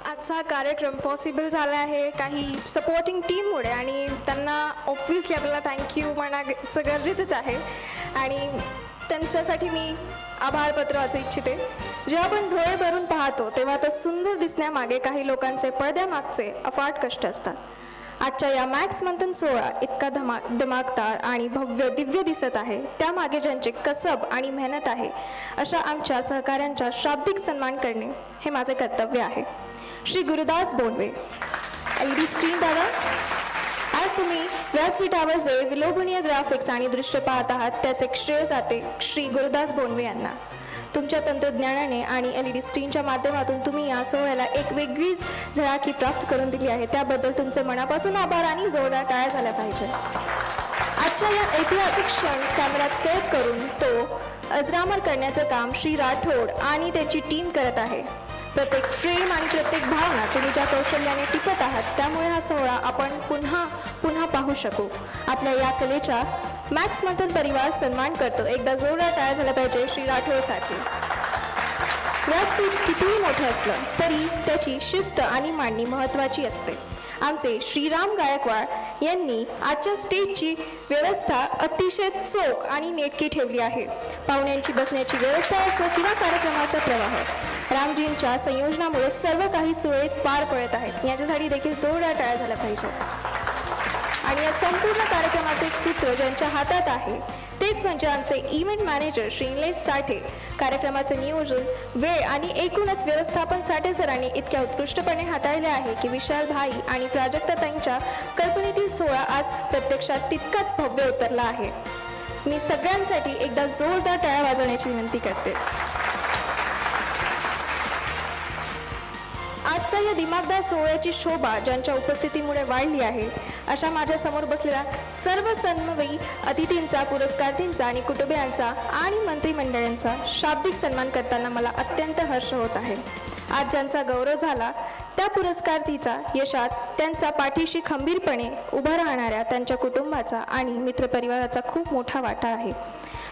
[SPEAKER 1] आजचा कार्यक्रम पॉसिबल झाला आहे काही सपोर्टिंग टीममुळे आणि त्यांना ऑब्व्हियसली आपल्याला थँक्यू म्हणायचं गरजेचंच आहे आणि त्यांच्यासाठी मी आभारपत्र वाचू इच्छिते. जेव्हा आपण डोळे भरून पाहतो तेव्हा तो सुंदर दिसण्यामागे काही लोकांचे पडद्यामागचे अफाट कष्ट असतात. आजच्या या मॅक्स मंथन सोहळा इतका धमाकदार आणि भव्य दिव्य दिसत आहे त्यामागे ज्यांचे कसब आणि मेहनत आहे अशा आमच्या सहकाऱ्यांचा शाब्दिक सन्मान करणे हे माझे कर्तव्य आहे. श्री गुरुदास बोंडवे, LED स्क्रीन दादा, आज तुम्ही व्यासपीठावर जे विलोभनीय ग्राफिक्स आणि दृश्य पाहत आहात त्याचे श्रेय जाते श्री गुरुदास बोंडवे यांना. तुमच्या तंत्रज्ञानाने आणि LED स्क्रीनच्या माध्यमातून तुम्ही या सोहळ्याला एक वेगळीच झळाकी प्राप्त करून दिली आहे त्याबद्दल तुमचे मनापासून आभार आणि जोरदार टाळ्या झाल्या पाहिजे. आजच्या या ऐतिहासिक क्षण कॅमेऱ्यात कैद करून तो अजरामर करण्याचं काम श्री राठोड आणि त्यांची टीम करत आहे. प्रत्येक फ्रेम आणि प्रत्येक भावना तुम्ही ज्या कौशल्याने टिकत आहात त्यामुळे हा सोहळा आपण पुन्हा पुन्हा पाहू शकू. आपल्या या कलेचा मॅक्स मंथन परिवार सन्मान करतो. एकदा जोरदार टाळ्या झाल्या पाहिजे श्री राठोडसाठी. व्यासपीठ कितीही मोठं असलं तरी त्याची शिस्त आणि मांडणी महत्त्वाची असते. आमचे श्रीराम गायकवाड यांनी आजच्या स्टेजची व्यवस्था अतिशय चोख आणि नेटकी ठेवली आहे. पाहुण्यांची बसण्याची व्यवस्था असो किंवा कार्यक्रमाचा प्रवाह रामजींच्या संयोजनामुळे सर्व काही सुरळीत पार पडत आहेत याच्यासाठी देखील जोरदार टाळ्या झाल्या पाहिजे. आणि या संपूर्ण कार्यक्रमाचे एक सूत्र ज्यांच्या हातात आहे तेच म्हणजे आमचे इव्हेंट मॅनेजर श्री निलेश साठे. कार्यक्रमाचे नियोजन, वेळ आणि एकूणच व्यवस्थापन साठे सरांनी इतक्या उत्कृष्टपणे हाताळले आहे की विशाल भाई आणि प्राजक्ताताईंच्या कल्पनेतील सोहळा आज प्रत्यक्षात तितकाच भव्य उतरला आहे. मी सगळ्यांसाठी एकदा जोरदार टाळ्या वाजवण्याची विनंती करते. आजच्या या दिमागदार सोहळ्याची शोभा ज्यांच्या उपस्थितीमुळे वाढली आहे अशा माझ्या समोर बसलेल्या सर्व सन्मयी अतिथींचा, पुरस्कारार्थींचा आणि कुटुंबियांचा आणि मंत्रिमंडळांचा शाब्दिक सन्मान करताना मला अत्यंत हर्ष होत आहे. आज ज्यांचा गौरव झाला त्या पुरस्कारार्थीचा यशात त्यांचा पाठीशी खंबीरपणे उभं राहणाऱ्या त्यांच्या कुटुंबाचा आणि मित्रपरिवाराचा खूप मोठा वाटा आहे.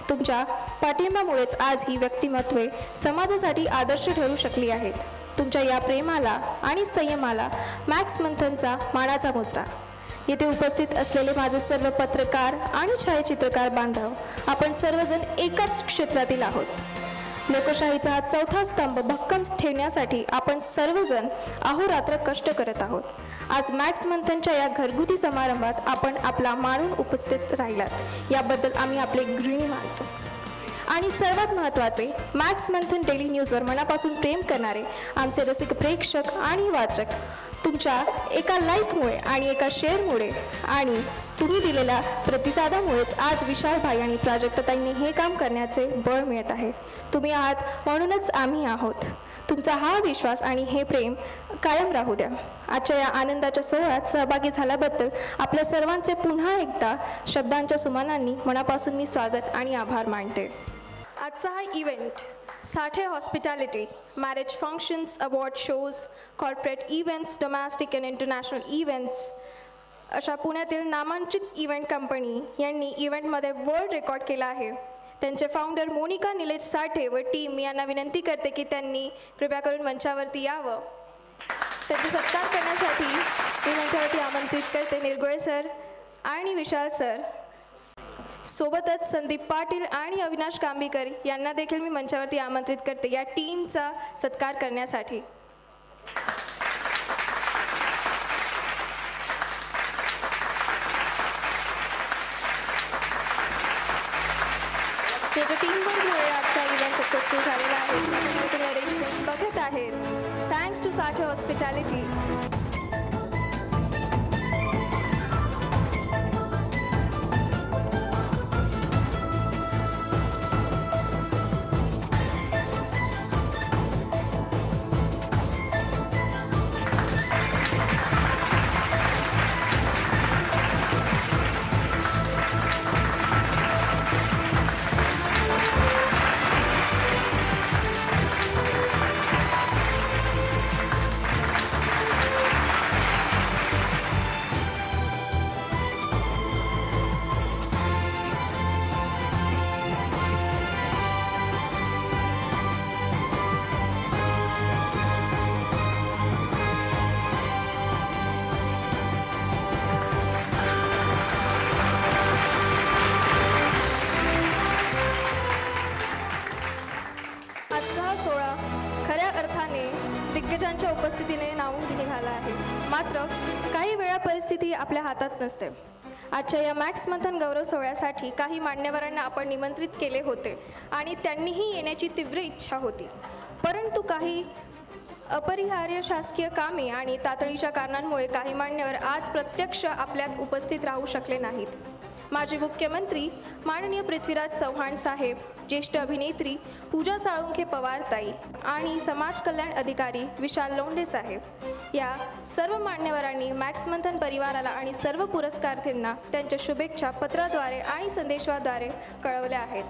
[SPEAKER 1] तुमच्या पाठिंब्यामुळेच आज ही व्यक्तिमत्वे समाजासाठी आदर्श ठरू शकली आहेत. तुमच्या या प्रेमाला आणि संयमाला मॅक्स मंथनचा मानाचा मुजरा. येथे उपस्थित असलेले माझे सर्व पत्रकार आणि छायाचित्रकार बांधव आपण सर्वजण एकाच क्षेत्रातील आहोत. लोकशाहीचा हा चौथा स्तंभ भक्कम ठेवण्यासाठी आपण सर्वजण अहोरात्र कष्ट करत आहोत. आज मॅक्स मंथनच्या या घरगुती समारंभात आपण आपला मानून उपस्थित राहिलात याबद्दल आम्ही आपले ऋणी मानतो. आणि सर्वात महत्त्वाचे मॅक्स मंथन डेली न्यूजवर मनापासून प्रेम करणारे आमचे रसिक प्रेक्षक आणि वाचक, तुमच्या एका लाईकमुळे आणि एका शेअरमुळे आणि तुम्ही दिलेल्या प्रतिसादामुळेच आज विशाल भाई आणि प्राजक्ताताईंनी हे काम करण्याचे बळ मिळत आहे. तुम्ही आहात म्हणूनच आम्ही आहोत. तुमचा हा विश्वास आणि हे प्रेम कायम राहू द्या. आजच्या या आनंदाच्या सोहळ्यात सहभागी झाल्याबद्दल आपल्या सर्वांचे पुन्हा एकदा शब्दांच्या सुमनांनी मनापासून मी स्वागत आणि आभार मानते. आजचा हा event Sathe hospitality, marriage functions, award shows, corporate events, domestic and international events अशा पुण्यातील नामांकित इव्हेंट कंपनी यांनी इव्हेंटमध्ये वर्ल्ड रेकॉर्ड केला आहे. त्यांचे फाउंडर मोनिका निलेश साठे व टीम यांना विनंती करते की त्यांनी कृपया करून मंचावरती यावं. त्यांचा सत्कार करण्यासाठी मी मंचावरती आमंत्रित करते निरगुळे सर आणि विशाल सर. सोबतच संदीप पाटील आणि अविनाश कांबीकर यांना देखील मी मंचावरती आमंत्रित करते या टीमचा सत्कार करण्यासाठी. याच्या टीमवर्कमुळे आजचा इव्हेंट सक्सेसफुल झालेला आहे. तुम्ही अरेंजमेंट्स बघत आहेत. Thanks to Sathe hospitality. दिग्गजांच्या उपस्थितीने नावून निघाला आहे. मात्र काही वेळा परिस्थिती आपल्या हातात नसते. आजच्या या मॅक्स मंथन गौरव सोहळ्यासाठी काही मान्यवरांना आपण निमंत्रित केले होते आणि त्यांनीही येण्याची तीव्र इच्छा होती. परंतु काही अपरिहार्य शासकीय कामे आणि तातडीच्या कारणांमुळे काही मान्यवर आज प्रत्यक्ष आपल्यात उपस्थित राहू शकले नाहीत. माजी मुख्यमंत्री माननीय पृथ्वीराज चव्हाण साहेब, ज्येष्ठ अभिनेत्री पूजा साळुंखे पवारताई आणि समाज कल्याण अधिकारी विशाल लोंढे साहेब या सर्व मान्यवरांनी मॅक्स मंथन परिवाराला आणि सर्व पुरस्कारार्थींना त्यांच्या शुभेच्छा पत्राद्वारे आणि संदेशाद्वारे कळवल्या आहेत.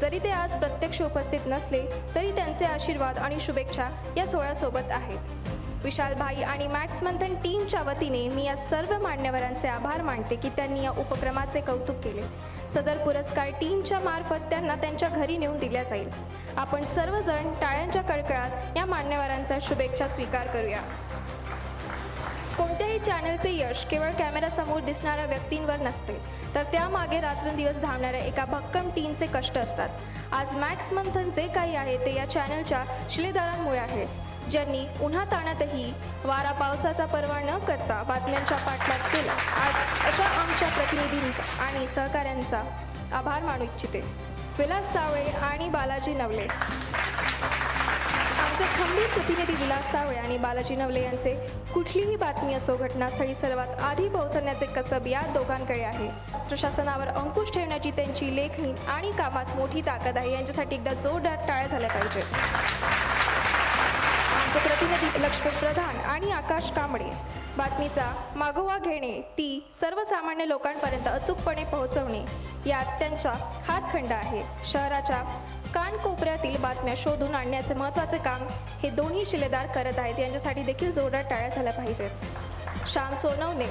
[SPEAKER 1] जरी ते आज प्रत्यक्ष उपस्थित नसले तरी त्यांचे आशीर्वाद आणि शुभेच्छा या सोहळ्यासोबत आहेत. विशाल भाई आणि मॅक्स मंथन टीमच्या वतीने मी या सर्व मान्यवरांचे आभार मानते की त्यांनी या उपक्रमाचे कौतुक केले. सदर पुरस्कार टीमच्या मार्फत त्यांना त्यांच्या घरी नेऊन दिल्या जाईल. आपण सर्वजण टाळ्यांच्या कडकडाट या मान्यवरांच्या शुभेच्छा स्वीकार करूया. कोणत्याही चॅनलचे यश केवळ कॅमेऱ्यासमोर दिसणाऱ्या व्यक्तींवर नसते, तर त्यामागे रात्रंदिवस धावणाऱ्या एका भक्कम टीमचे कष्ट असतात. आज मॅक्स मंथन जे काही आहे ते या चॅनलच्या शिलेदारांमुळे आहे, ज्यांनी उन्हाताणातही वारा पावसाचा पर्वा न करता बातम्यांच्या पाठलाग केला. आज अशा आमच्या प्रतिनिधींचा आणि सहकाऱ्यांचा आभार मानू इच्छिते. विलास सावळे आणि बालाजी नवले. आमचे खंबीर प्रतिनिधी विलास सावळे आणि बालाजी नवले यांचे कुठलीही बातमी असो घटनास्थळी सर्वात आधी पोहोचवण्याचे कसब या दोघांकडे आहे. प्रशासनावर अंकुश ठेवण्याची त्यांची लेखणी आणि कामात मोठी ताकद आहे. यांच्यासाठी एकदा जोरदार टाळ्या झाल्या पाहिजेत. आमचे प्रतिनिधी लक्ष्मण प्रधान आणि आकाश कांबळे. बातमीचा मागोवा घेणे, ती सर्वसामान्य लोकांपर्यंत अचूकपणे पोहोचवणे यात त्यांचा हातखंडा आहे. शहराच्या कानकोपऱ्यातील बातम्या शोधून आणण्याचे महत्त्वाचे काम हे दोन्ही शिलेदार करत आहेत. यांच्यासाठी देखील जोरदार टाळ्या झाल्या पाहिजेत. श्याम सोनवणे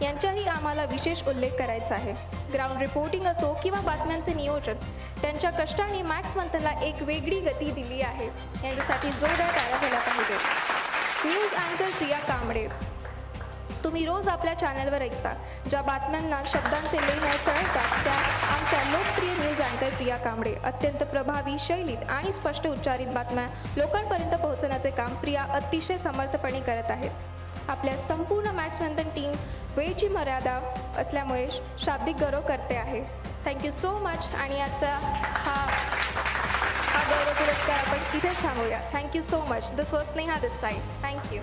[SPEAKER 1] यांचाही आम्हाला विशेष उल्लेख करायचा आहे. ग्राउंड रिपोर्टिंग असो किंवा बातम्यांचे नियोजन, त्यांच्या कष्टाने मॅक्स मंथनला एक वेगळी गती दिली आहे. यांच्यासाठी जोरदार टाळ्या झाल्या पाहिजेत. न्यूज अँकर प्रिया कांबळे. तुम्ही रोज आपल्या चॅनलवर ऐकता ज्या बातम्यांना शब्दांचे लेण्या चढतात त्या आमच्या लोकप्रिय न्यूज अँकर प्रिया कांबळे अत्यंत प्रभावी शैलीत आणि स्पष्ट उच्चारित बातम्या लोकांपर्यंत पोहोचवण्याचे काम प्रिया अतिशय समर्थपणे करत आहेत. आपल्या संपूर्ण मॅक्स मंथन टीम वेळेची मर्यादा असल्यामुळे शाब्दिक गौरव करते आहे. Thank you so much. आणि आजचा हा गौरव पुरस्कार आपण इथेच थांबवूया. Thank you so much. This was Sneha this side. Thank you.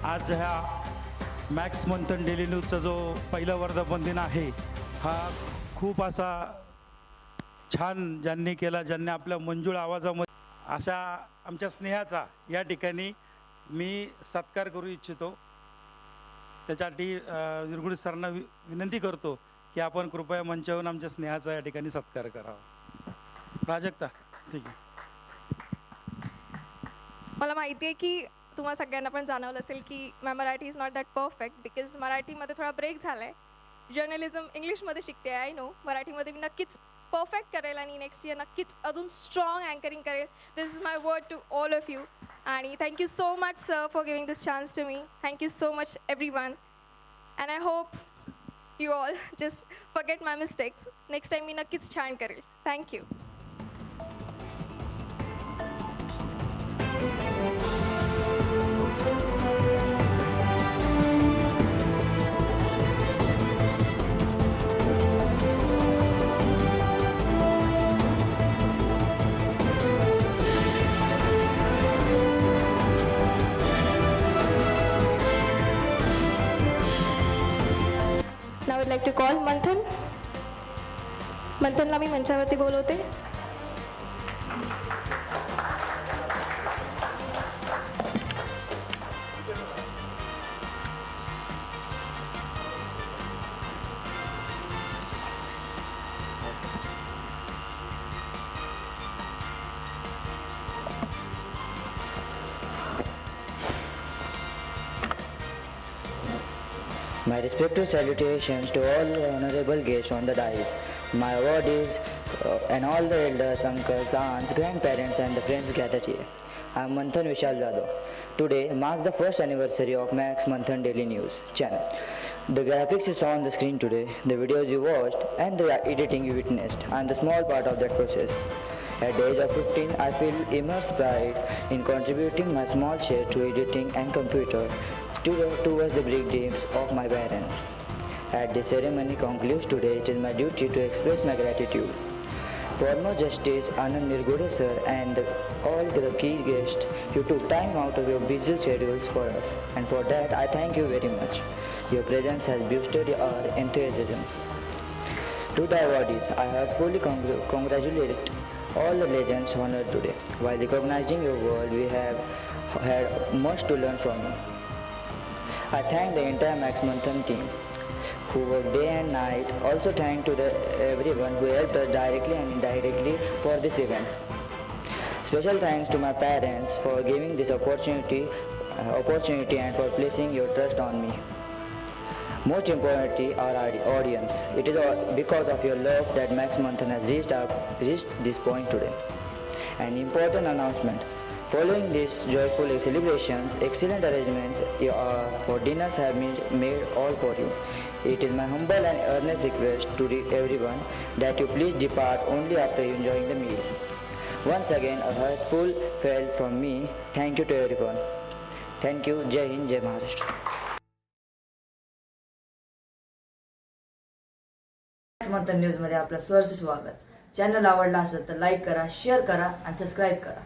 [SPEAKER 4] आज ह्या मॅक्स मंथन डेली न्यूजचा जो पहिला वर्धापन दिन आहे, हा खूप असा छान ज्यांनी केला, ज्यांनी आपल्या मंजूळ आवाजामध्ये अशा आमच्या स्नेहाचा या ठिकाणी मी सत्कार करू इच्छितो. त्याच्यासाठी निरगुडे सरांना विनंती करतो की आपण कृपया मंचावरून आमच्या स्नेहाचा या ठिकाणी सत्कार करावा. प्राजक्ता, ठीक आहे.
[SPEAKER 1] मला माहिती आहे की तुम्हाला सगळ्यांना पण जाणवलं असेल की my Marathi is not that perfect because मराठीमध्ये थोडा ब्रेक झाला आहे. जर्नलिझम इंग्लिशमध्ये शिकते, आय नो. मराठीमध्ये मी नक्कीच परफेक्ट करेल आणि नेक्स्ट इयर नक्कीच अजून स्ट्रॉंग अँकरिंग करेल. This is my word to all of you. आणि thank you so much sir for giving this chance to me. Thank you so much everyone. And I hope you all just forget my mistakes. Next time मी नक्कीच छान करेल. Thank you. Now I would like to call Manthan. मंथनला मी मंचावरती बोलवते.
[SPEAKER 19] My respectful salutations to all honorable guests on the dais, my awardees, and all the elders, uncles, aunts, grandparents, and the friends gathered here. I am Manthan Vishal Jadhav. Today marks the first anniversary of Max Manthan Daily News channel. The graphics you saw on the screen today, the videos you watched, and the editing you witnessed, I am the small part of that process. At the age of 15, I feel immense pride in contributing my small share to editing and computer towards the big dreams of my parents. As the ceremony concludes today, it is my duty to express my gratitude. Former Justice Anand Nirgode sir and all the key guests, you took time out of your busy schedules for us, and for that I thank you very much. Your presence has boosted our enthusiasm. To the awardees, I heartfully congratulate all the legends honored today. While recognizing your work, we have had much to learn from you. I thank the entire Max Manthan team who worked day and night. Also thank to everyone who helped us directly and indirectly for this event. Special thanks to my parents for giving this opportunity and for placing your trust on me. Most importantly, our audience. It is because of your love that Max Manthan has reached this point today. An important announcement. Following these joyful celebrations, excellent arrangements for dinners have been made all for you. It is my humble and earnest request to everyone that you please depart only after enjoying the meal. Once again, a heartful farewell from me. Thank you to everyone. Thank you. Jai Hind, Jai Maharashtra.
[SPEAKER 9] Manthan news मध्ये आपलं सहर्ष स्वागत. Channel आवडला असेल तर like करा, share करा आणि सबस्क्राईब करा.